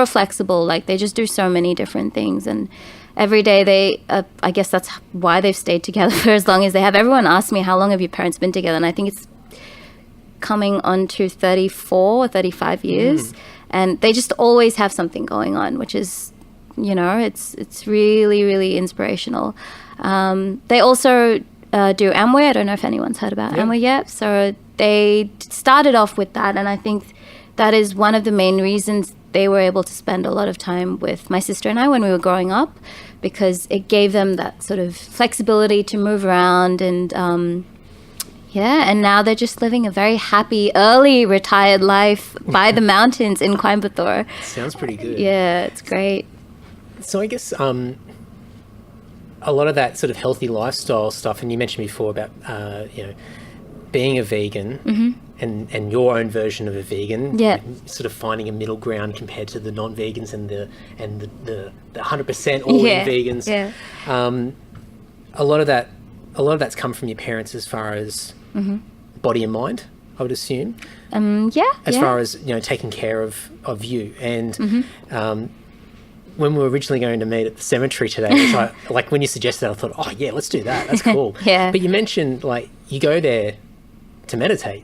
flexible. They just do so many different things. And every day they, I guess that's why they've stayed together for as long as they have. Everyone asks me, how long have your parents been together? And I think it's coming on to 34 or 35 years. And they just always have something going on, which is, it's really, really inspirational. They also do Amway. I don't know if anyone's heard about Amway yet. So they started off with that. And I think that is one of the main reasons they were able to spend a lot of time with my sister and I when we were growing up, because it gave them that sort of flexibility to move around. And and now they're just living a very happy, early retired life by the mountains in Coimbatore. Sounds pretty good. Yeah, it's great. So I guess a lot of that sort of healthy lifestyle stuff, and you mentioned before about being a vegan and your own version of a vegan, sort of finding a middle ground compared to the non-vegans and the 100% all-in vegans. Yeah. A lot of that's come from your parents as far as body and mind, I would assume. As far as taking care of you. And when we were originally going to meet at the cemetery today, which when you suggested that, I thought, oh yeah, let's do that. That's cool. But you mentioned you go there to meditate.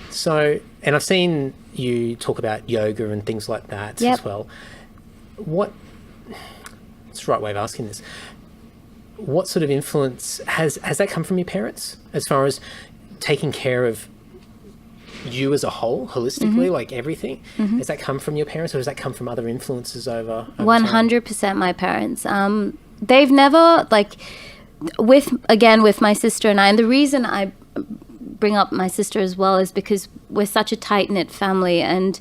So, and I've seen you talk about yoga and things like that as well. What's the right way of asking this? What sort of influence has that come from your parents as far as taking care of you as a whole, holistically, everything? Has that come from your parents, or has that come from other influences over 100% my parents. They've never, with my sister and I, and the reason I bring up my sister as well is because we're such a tight-knit family, and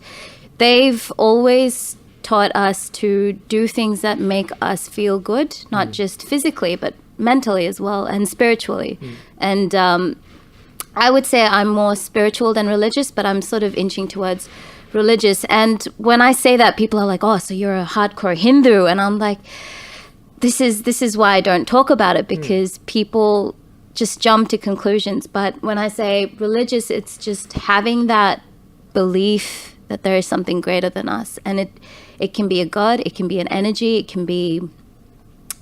they've always taught us to do things that make us feel good, not just physically, but mentally as well, and spiritually. And I would say I'm more spiritual than religious, but I'm sort of inching towards religious. And when I say that, people are like, oh, so you're a hardcore Hindu. And I'm like, this is why I don't talk about it, because people just jump to conclusions. But when I say religious, it's just having that belief that there is something greater than us. And it can be a God, it can be an energy, it can be,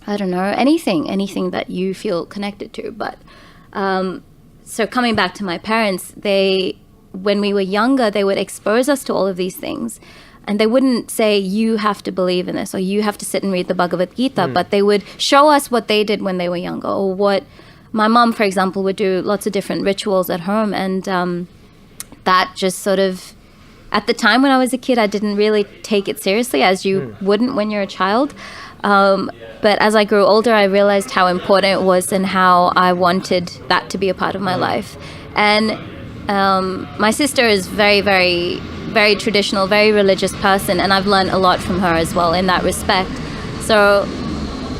I don't know, anything that you feel connected to. But so coming back to my parents, when we were younger, they would expose us to all of these things. And they wouldn't say, you have to believe in this, or you have to sit and read the Bhagavad Gita, but they would show us what they did when they were younger, or what my mom, for example, would do lots of different rituals at home. And that just sort of, at the time when I was a kid, I didn't really take it seriously, as you wouldn't when you're a child. But as I grew older, I realized how important it was and how I wanted that to be a part of my life. And my sister is very, very, very traditional, very religious person, and I've learned a lot from her as well in that respect. So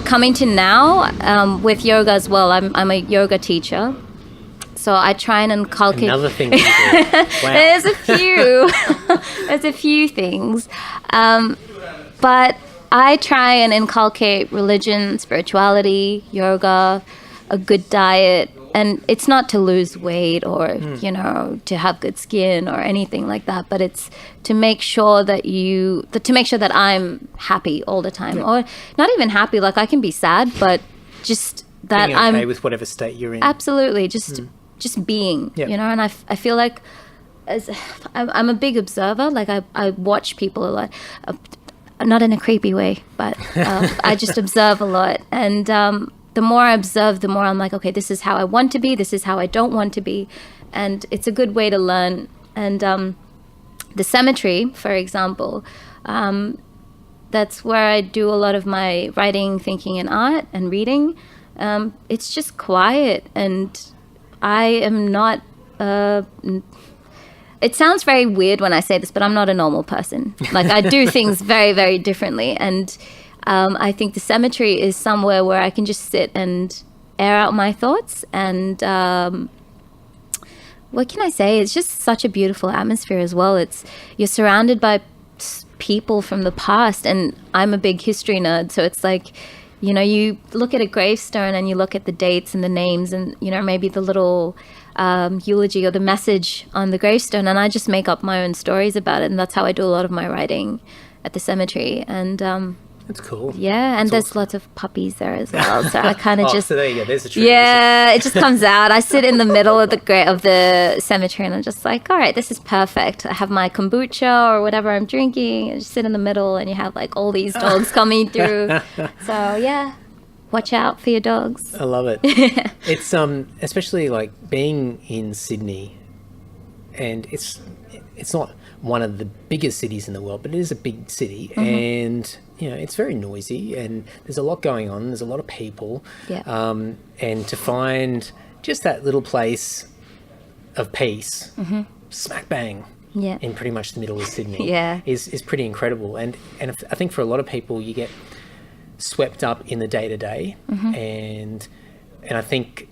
coming to now, with yoga as well, I'm a yoga teacher. So I try and inculcate. Another thing you do. Wow. There's a few things. But I try and inculcate religion, spirituality, yoga, a good diet. And it's not to lose weight or, to have good skin or anything like that, but it's to make sure that I'm happy all the time. Yeah. Or not even happy, like I can be sad, but just that being okay with whatever state you're in. Absolutely, just being, and I feel like I'm a big observer. Like I watch people a lot, not in a creepy way, but I just observe a lot. And the more I observe, the more I'm like, okay, this is how I want to be, this is how I don't want to be. And it's a good way to learn. And the cemetery, for example, that's where I do a lot of my writing, thinking, and art and reading. It's just quiet, and I am not... it sounds very weird when I say this, but I'm not a normal person. Like, I do things very, very differently. And I think the cemetery is somewhere where I can just sit and air out my thoughts. And what can I say? It's just such a beautiful atmosphere as well. You're surrounded by people from the past, and I'm a big history nerd. So it's like, you look at a gravestone and you look at the dates and the names and, maybe the little eulogy or the message on the gravestone, and I just make up my own stories about it. And that's how I do a lot of my writing at the cemetery. And that's cool. Yeah, and there's lots of puppies there as well. So I kind of so there you go. There's a truth. Yeah, it just comes out. I sit in the middle of the cemetery, and I'm just like, all right, this is perfect. I have my kombucha or whatever I'm drinking, and just sit in the middle, and you have like all these dogs coming through. So yeah, watch out for your dogs. I love it. It's especially like being in Sydney, and it's not one of the biggest cities in the world, but it is a big city, and it's very noisy, and there's a lot going on. There's a lot of people, and to find just that little place of peace, smack bang, in pretty much the middle of Sydney, is pretty incredible. And I think for a lot of people, you get swept up in the day to day, and I think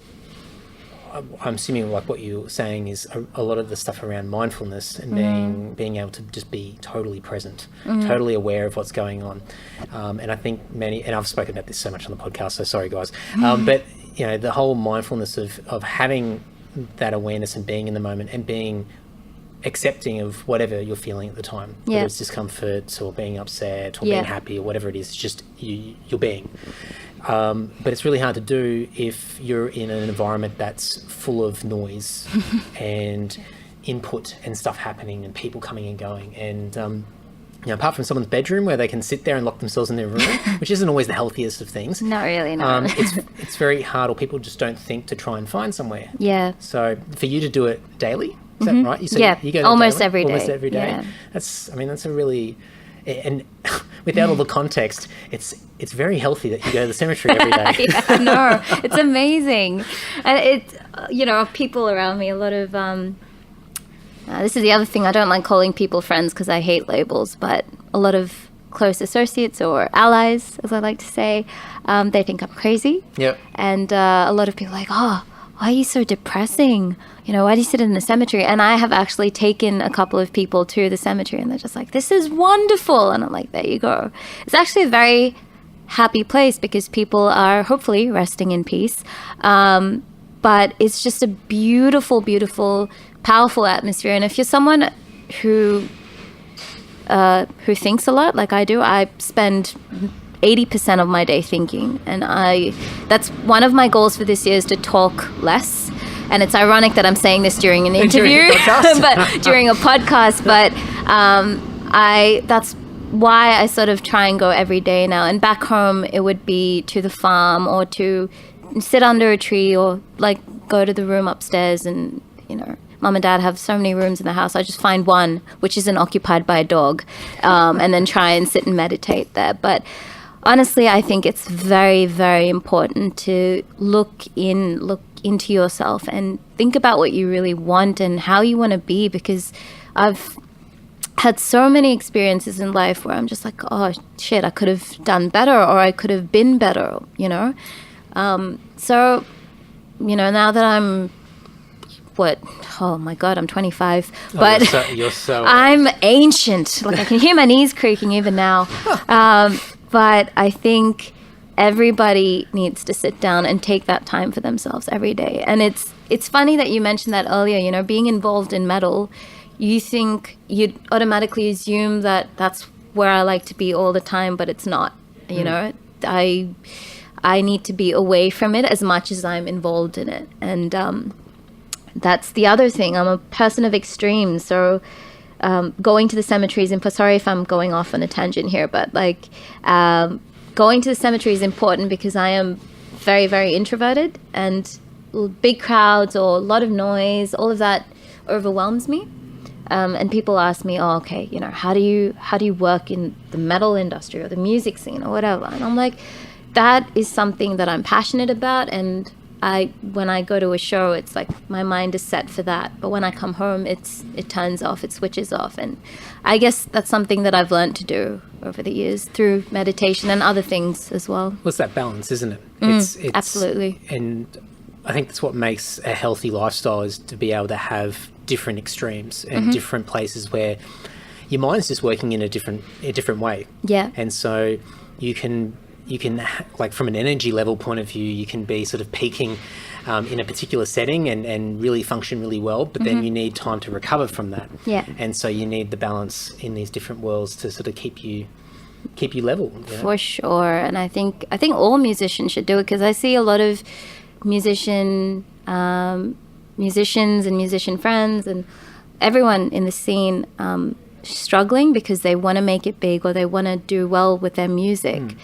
I'm assuming like what you're saying is a lot of the stuff around mindfulness and being able to just be totally present, totally aware of what's going on. And I think and I've spoken about this so much on the podcast, so sorry guys. But the whole mindfulness of having that awareness and being in the moment and being accepting of whatever you're feeling at the time, whether it's discomfort or being upset or being happy or whatever it is, it's just you're being. But it's really hard to do if you're in an environment that's full of noise and input and stuff happening and people coming and going. And apart from someone's bedroom where they can sit there and lock themselves in their room, which isn't always the healthiest of things. Not really, no. It's very hard, or people just don't think to try and find somewhere. Yeah. So for you to do it daily, is that right? You go almost daily? every day. Almost every day. Yeah. That's a really... And without all the context, it's very healthy that you go to the cemetery every day. Yeah, no, it's amazing. And it's, people around me, a lot of, this is the other thing, I don't like calling people friends because I hate labels, but a lot of close associates or allies, as I like to say, they think I'm crazy. Yep. And a lot of people are like, oh, why are you so depressing? Why do you sit in the cemetery? And I have actually taken a couple of people to the cemetery, and they're just like, this is wonderful. And I'm like, there you go. It's actually a very happy place because people are hopefully resting in peace. But it's just a beautiful, beautiful, powerful atmosphere. And if you're someone who who thinks a lot like I do, I spend 80% of my day thinking, and that's one of my goals for this year, is to talk less. And it's ironic that I'm saying this during an interview, but during a podcast. But that's why I sort of try and go every day now. And back home, it would be to the farm or to sit under a tree or like go to the room upstairs. And, you know, mum and dad have so many rooms in the house. I just find one which isn't occupied by a dog, and then try and sit and meditate there. But honestly, I think it's very, very important to look into yourself and think about what you really want and how you want to be, because I've had so many experiences in life where I'm just like, oh shit, I could have done better, or I could have been better, you know. So, you know, now that I'm oh my god, I'm 25, but you're so I'm ancient. Like I can hear my knees creaking even now. But I think everybody needs to sit down and take that time for themselves every day. And it's funny that you mentioned that earlier, you know, being involved in metal, you'd automatically assume that that's where I like to be all the time, but it's not, you know. I need to be away from it as much as I'm involved in it. And that's the other thing. I'm a person of extremes, so going to the cemeteries, and sorry if I'm going off on a tangent here, but like going to the cemetery is important because I am very, very introverted, and big crowds or a lot of noise, all of that overwhelms me. And people ask me, oh, okay, you know, how do you work in the metal industry or the music scene or whatever? And I'm like, that is something that I'm passionate about, and when I go to a show, it's like my mind is set for that. But when I come home, it turns off, it switches off. And I guess that's something that I've learned to do over the years through meditation and other things as well. Well, it's that balance, isn't it? It's absolutely. And I think that's what makes a healthy lifestyle, is to be able to have different extremes and different places where your mind's just working in a different way. Yeah. And so you can like from an energy level point of view, you can be sort of peaking in a particular setting and really function really well, but then you need time to recover from that. Yeah. And so you need the balance in these different worlds to sort of keep you level. You know? For sure. And I think all musicians should do it, because I see a lot of musicians and musician friends and everyone in the scene struggling because they want to make it big or they want to do well with their music.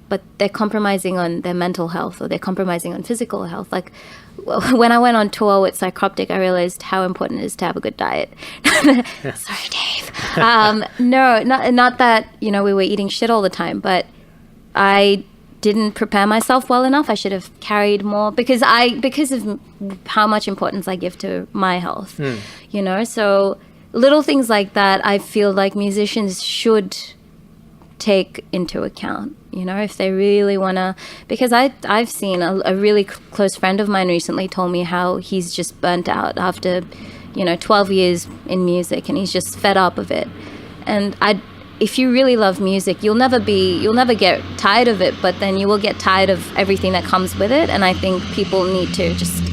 But they're compromising on their mental health, or they're compromising on physical health. Like when I went on tour with Psychroptic, I realized how important it is to have a good diet. Sorry, Dave. No, not that, you know, we were eating shit all the time, but I didn't prepare myself well enough. I should have carried more because of how much importance I give to my health, you know? So little things like that, I feel like musicians should take into account, you know, if they really want to, because I've seen a really close friend of mine recently told me how he's just burnt out after, you know, 12 years in music, and he's just fed up of it. And if you really love music, you'll never get tired of it, but then you will get tired of everything that comes with it. And I think people need to just,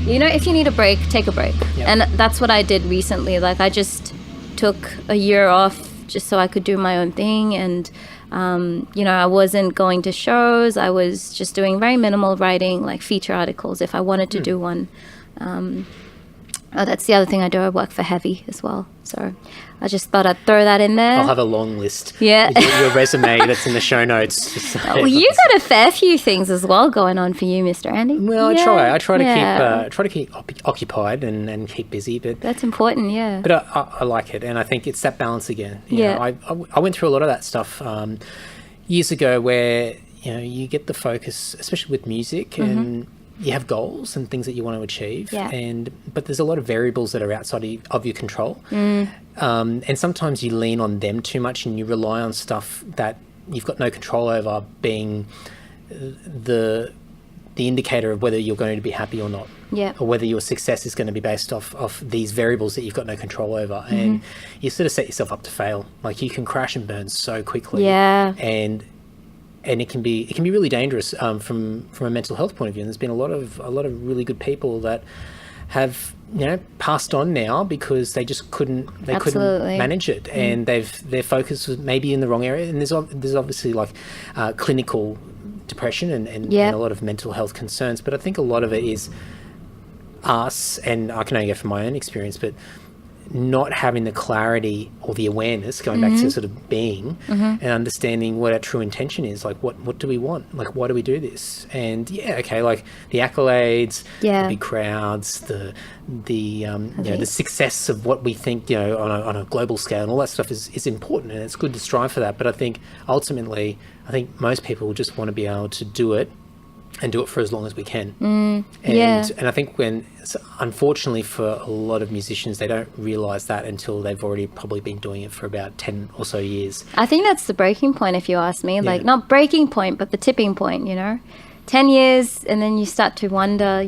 you know, if you need a break, take a break. Yep. And that's what I did recently. Like I just took a year off just so I could do my own thing. And, you know, I wasn't going to shows. I was just doing very minimal writing, like feature articles if I wanted to do one. That's the other thing I do. I work for Heavy as well. So I just thought I'd throw that in there. I'll have a long list. Yeah. Your resume that's in the show notes. Well, you got a fair few things as well going on for you, Mr. Andy. Well, I try to keep occupied and keep busy, but that's important. Yeah. But I like it, and I think it's that balance again. You know, I went through a lot of that stuff years ago, where you know you get the focus, especially with music, and you have goals and things that you want to achieve, but there's a lot of variables that are outside of your control, and sometimes you lean on them too much and you rely on stuff that you've got no control over being the indicator of whether you're going to be happy or not, or whether your success is going to be based off these variables that you've got no control over, and you sort of set yourself up to fail. Like you can crash and burn so quickly, and it can be really dangerous from a mental health point of view. And there's been a lot of really good people that have passed on now because they just couldn't manage it, and their focus was maybe in the wrong area. And there's obviously like clinical depression and a lot of mental health concerns, but I think a lot of it is us, and I can only go from my own experience, but not having the clarity or the awareness, going back to sort of being and understanding what our true intention is. Like, what do we want? Like, why do we do this? And like the accolades, the big crowds, the success of what we think, on a global scale, and all that stuff is important, and it's good to strive for that. But I think ultimately, most people just want to be able to do it and do it for as long as we can. And I think unfortunately for a lot of musicians, they don't realise that until they've already probably been doing it for about 10 or so years. I think that's the breaking point, if you ask me. Like, not breaking point, but the tipping point, 10 years, and then you start to wonder,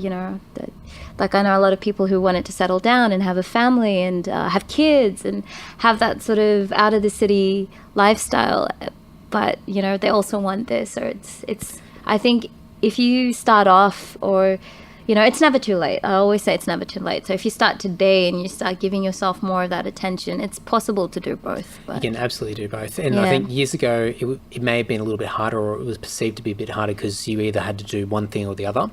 like, I know a lot of people who wanted to settle down and have a family and have kids and have that sort of out of the city lifestyle, but, they also want this, or it's I think if you start off, or it's never too late. I always say it's never too late. So if you start today and you start giving yourself more of that attention, it's possible to do both. But you can absolutely do both. And I think years ago, it may have been a little bit harder, or it was perceived to be a bit harder because you either had to do one thing or the other.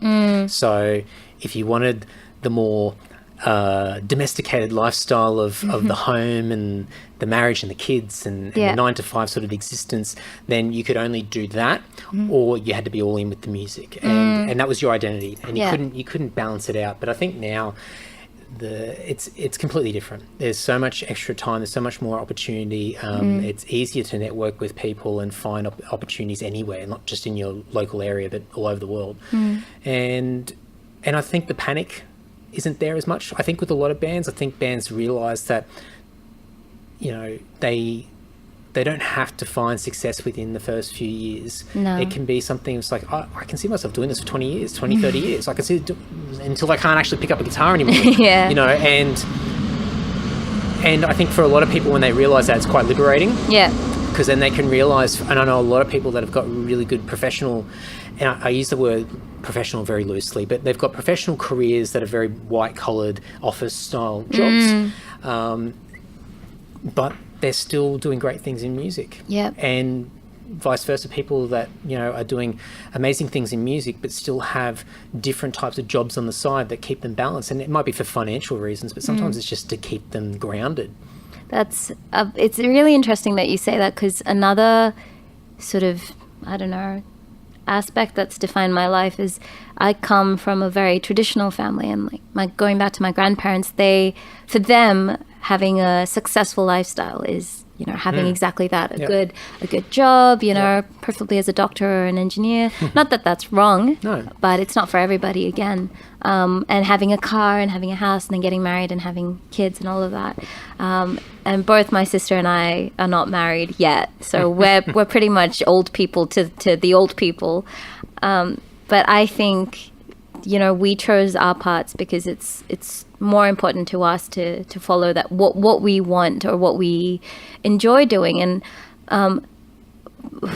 So if you wanted the more domesticated lifestyle of the home and the marriage and the kids and the 9-to-5 sort of existence, then you could only do that, or you had to be all in with the music, and that was your identity, and you couldn't balance it out. But I think now it's completely different. There's so much extra time, there's so much more opportunity. It's easier to network with people and find opportunities anywhere, not just in your local area but all over the world. And I think the panic isn't there as much. I think with a lot of bands, bands realise that they don't have to find success within the first few years. No. It can be something that's like, I can see myself doing this for 20 years, 20, 30 years. I can see it until I can't actually pick up a guitar anymore. And I think for a lot of people, when they realise that, it's quite liberating. Yeah. Because then they can realise, and I know a lot of people that have got really good professional, and I use the word professional very loosely, but they've got professional careers that are very white-collared, office-style jobs. But they're still doing great things in music. Yeah. And vice versa, people that, are doing amazing things in music but still have different types of jobs on the side that keep them balanced. And it might be for financial reasons, but sometimes it's just to keep them grounded. That's it's really interesting that you say that, because another sort of, aspect that's defined my life is I come from a very traditional family, and going back to my grandparents, for them, having a successful lifestyle is, having exactly that, a good job, preferably as a doctor or an engineer. Not that that's wrong, but it's not for everybody again. And having a car and having a house and then getting married and having kids and all of that. And both my sister and I are not married yet, so we're pretty much old people to the old people. But I think, we chose our paths because it's more important to us to follow that what we want or what we enjoy doing. And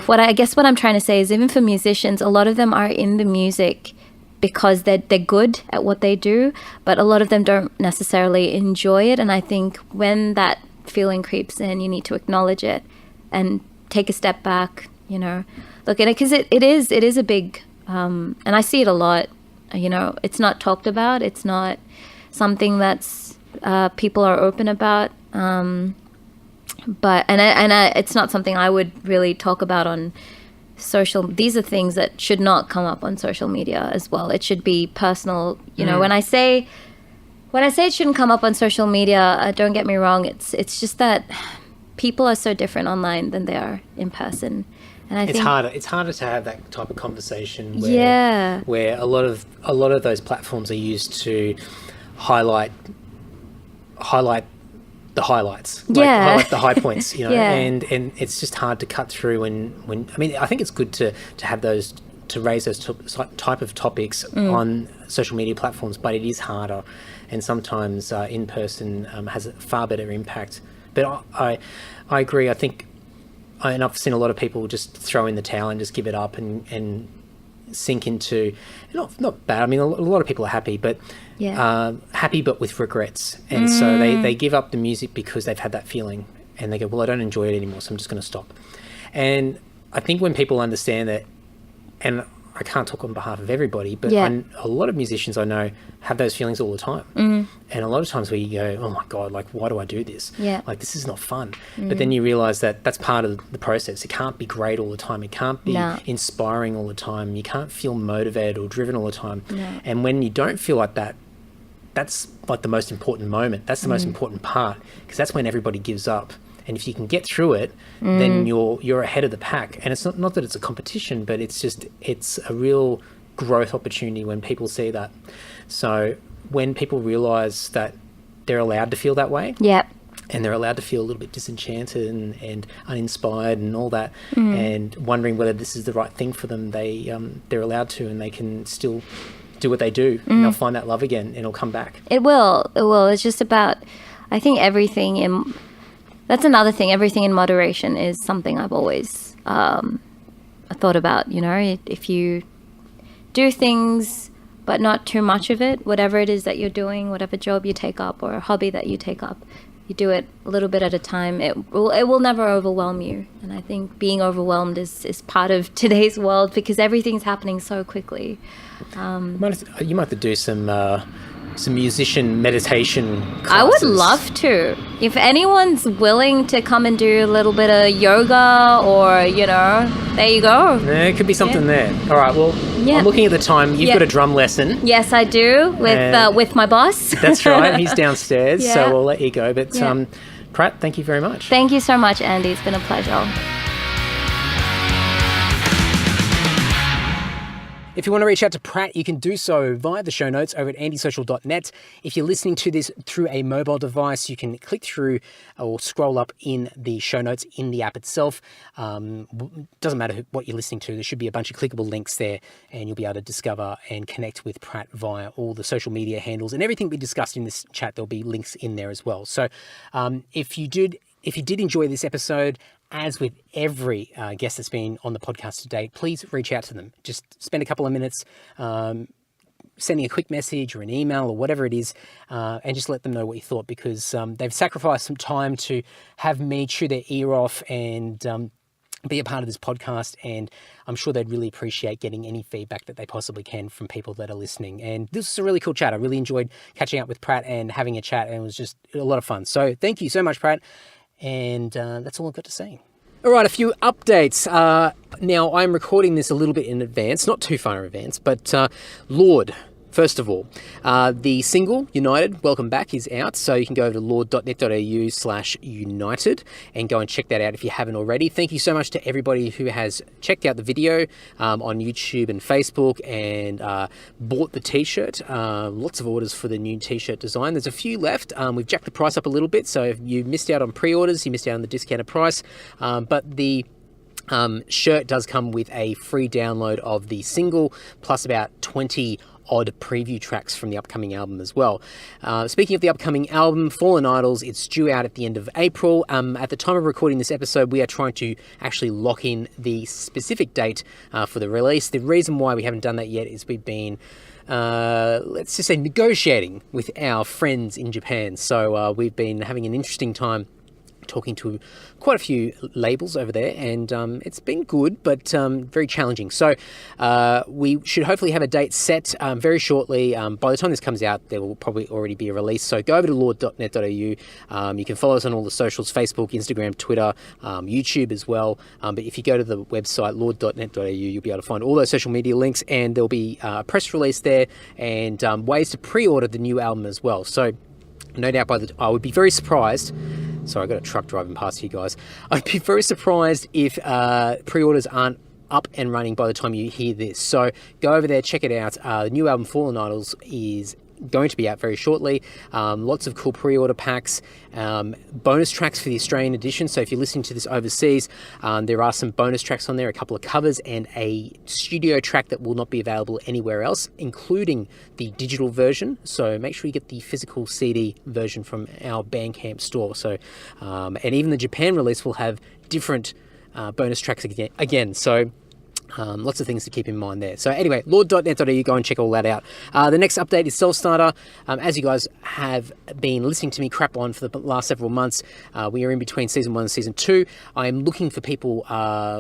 what I'm trying to say is, even for musicians, a lot of them are in the music because they're good at what they do, but a lot of them don't necessarily enjoy it. And I think when that feeling creeps in, you need to acknowledge it and take a step back, look at it, because it is a big, and I see it a lot, it's not talked about. It's not something that's people are open about. But it's not something I would really talk about on social. These are things that should not come up on social media as well. It should be personal. When I say it shouldn't come up on social media, don't get me wrong. It's just that people are so different online than they are in person. And I think it's harder to have that type of conversation where a lot of those platforms are used to highlight the highlights, highlight the high points, and it's just hard to cut through when I think it's good to have those, to raise those type of topics on social media platforms, but it is harder, and sometimes in person has a far better impact. But I agree. I think, and I've seen a lot of people just throw in the towel and just give it up and sink into, not bad. I mean, a lot of people are happy, but happy but with regrets. And so they give up the music because they've had that feeling, and they go, well, I don't enjoy it anymore, so I'm just going to stop. And I think when people understand that, and I can't talk on behalf of everybody, but a lot of musicians I know have those feelings all the time. And a lot of times we go, oh my God, like, why do I do this? Like, this is not fun. But then you realize that that's part of the process. It can't be great all the time. It can't be inspiring all the time. You can't feel motivated or driven all the time. And when you don't feel like that, that's like the most important moment. That's the most important part, because that's when everybody gives up. And if you can get through it, then you're ahead of the pack. And it's not that it's a competition, but it's a real growth opportunity when people see that. So when people realize that they're allowed to feel that way, and they're allowed to feel a little bit disenchanted and uninspired and all that, and wondering whether this is the right thing for them, they're allowed to, and they can still do what they do, and they'll find that love again, and it'll come back. It will. It's just about, I think that's another thing. Everything in moderation is something I've always thought about. If you do things but not too much of it, whatever it is that you're doing, whatever job you take up or a hobby that you take up, you do it a little bit at a time. It will never overwhelm you. And I think being overwhelmed is part of today's world, because everything's happening so quickly. You might have to do some musician meditation classes. I would love to. If anyone's willing to come and do a little bit of yoga, or, there you go. There could be something there. All right, well, I'm looking at the time. You've got a drum lesson. Yes, I do, with my boss. That's right. He's downstairs, so we'll let you go. But Prat, thank you very much. Thank you so much, Andy. It's been a pleasure. If you want to reach out to Prat, you can do so via the show notes over at andysocial.net. If you're listening to this through a mobile device, you can click through or scroll up in the show notes in the app itself. Doesn't matter what you're listening to. There should be a bunch of clickable links there, and you'll be able to discover and connect with Prat via all the social media handles. And everything we discussed in this chat, there'll be links in there as well. So if you did enjoy this episode, as with every guest that's been on the podcast to date, please reach out to them. Just spend a couple of minutes sending a quick message or an email or whatever it is, and just let them know what you thought, because they've sacrificed some time to have me chew their ear off and be a part of this podcast, and I'm sure they'd really appreciate getting any feedback that they possibly can from people that are listening. And this is a really cool chat. I really enjoyed catching up with Prat and having a chat, and it was just a lot of fun. So thank you so much, Prat. And that's all I've got to say. All right, a few updates. Now, I'm recording this a little bit in advance, not too far in advance, but Lord, first of all, the single, United, Welcome Back, is out. So you can go over to lord.net.au/united and go and check that out if you haven't already. Thank you so much to everybody who has checked out the video on YouTube and Facebook and bought the t-shirt. Lots of orders for the new t-shirt design. There's a few left. We've jacked the price up a little bit, so if you missed out on pre-orders, you missed out on the discounted price. But the shirt does come with a free download of the single, plus about 20 odd preview tracks from the upcoming album as well. Speaking of the upcoming album, Fallen Idols, it's due out at the end of April. At the time of recording this episode, we are trying to actually lock in the specific date for the release. The reason why we haven't done that yet is we've been let's just say negotiating with our friends in Japan. So we've been having an interesting time talking to quite a few labels over there, and it's been good, but very challenging. So we should hopefully have a date set very shortly. By the time this comes out, there will probably already be a release. So go over to lord.net.au. You can follow us on all the socials, Facebook, Instagram, Twitter, YouTube as well. But if you go to the website, lord.net.au, you'll be able to find all those social media links, and there'll be a press release there and ways to pre-order the new album as well. So no doubt I would be very surprised. Sorry, I got a truck driving past you guys. I'd be very surprised if pre-orders aren't up and running by the time you hear this. So go over there, check it out. The new album Fallen Idols is going to be out very shortly. Lots of cool pre-order packs, bonus tracks for the Australian edition. So if you're listening to this overseas, there are some bonus tracks on there, a couple of covers and a studio track that will not be available anywhere else, including the digital version. So make sure you get the physical CD version from our Bandcamp store. So, and even the Japan release will have different bonus tracks again. So Lots of things to keep in mind there. So anyway, lord.net.au, go and check all that out. The next update is Self-Starter. As you guys have been listening to me crap on for the last several months, we are in between Season 1 and Season 2. I am looking for people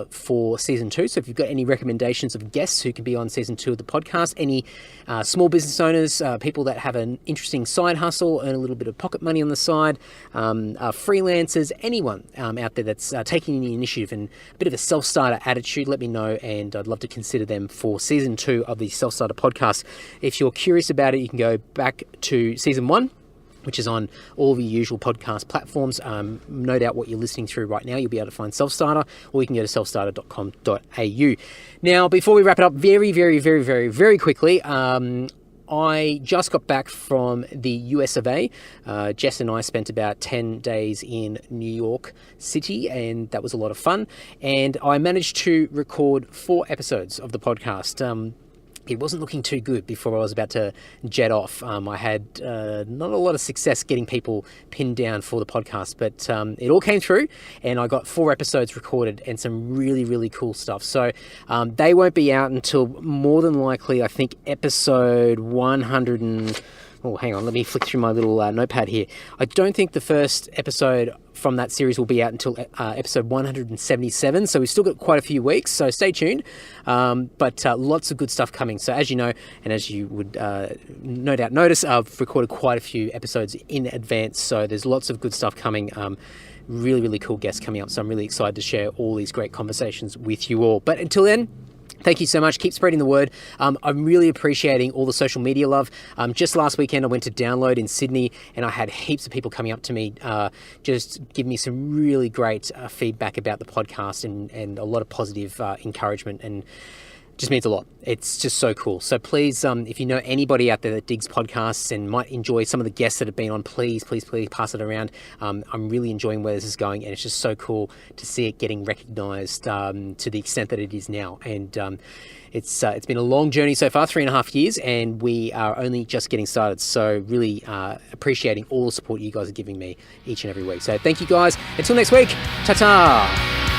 for Season 2. So if you've got any recommendations of guests who can be on Season 2 of the podcast, any small business owners, people that have an interesting side hustle, earn a little bit of pocket money on the side, freelancers, anyone out there that's taking the initiative and a bit of a self-starter attitude, let me know, and I'd love to consider them for Season 2 of the Self-Starter podcast. If you're curious about it, you can go back to Season 1, which is on all the usual podcast platforms. No doubt what you're listening through right now, you'll be able to find Self-Starter, or you can go to selfstarter.com.au. Now, before we wrap it up, very quickly, I just got back from the US of A. Jess and I spent about 10 days in New York City, and that was a lot of fun. And I managed to record 4 episodes of the podcast. It wasn't looking too good before I was about to jet off. I had not a lot of success getting people pinned down for the podcast, but it all came through, and I got 4 episodes recorded and some really cool stuff. So they won't be out until more than likely, I think, episode 100 and... Oh, hang on, let me flick through my little notepad here. I don't think the first episode from that series will be out until episode 177, so we've still got quite a few weeks, so stay tuned. But lots of good stuff coming. So as you know, and as you would no doubt notice, I've recorded quite a few episodes in advance, so there's lots of good stuff coming. Really cool guests coming up, so I'm really excited to share all these great conversations with you all. But until then, thank you so much. Keep spreading the word. I'm really appreciating all the social media love. Just last weekend, I went to Download in Sydney, and I had heaps of people coming up to me, just give me some really great feedback about the podcast and a lot of positive encouragement, and just means a lot. It's just so cool. So please, if you know anybody out there that digs podcasts and might enjoy some of the guests that have been on, please pass it around. I'm really enjoying where this is going, and it's just so cool to see it getting recognized to the extent that it is now. And it's been a long journey so far, 3.5 years, and we are only just getting started. So really appreciating all the support you guys are giving me each and every week. So thank you guys. Until next week, ta-ta.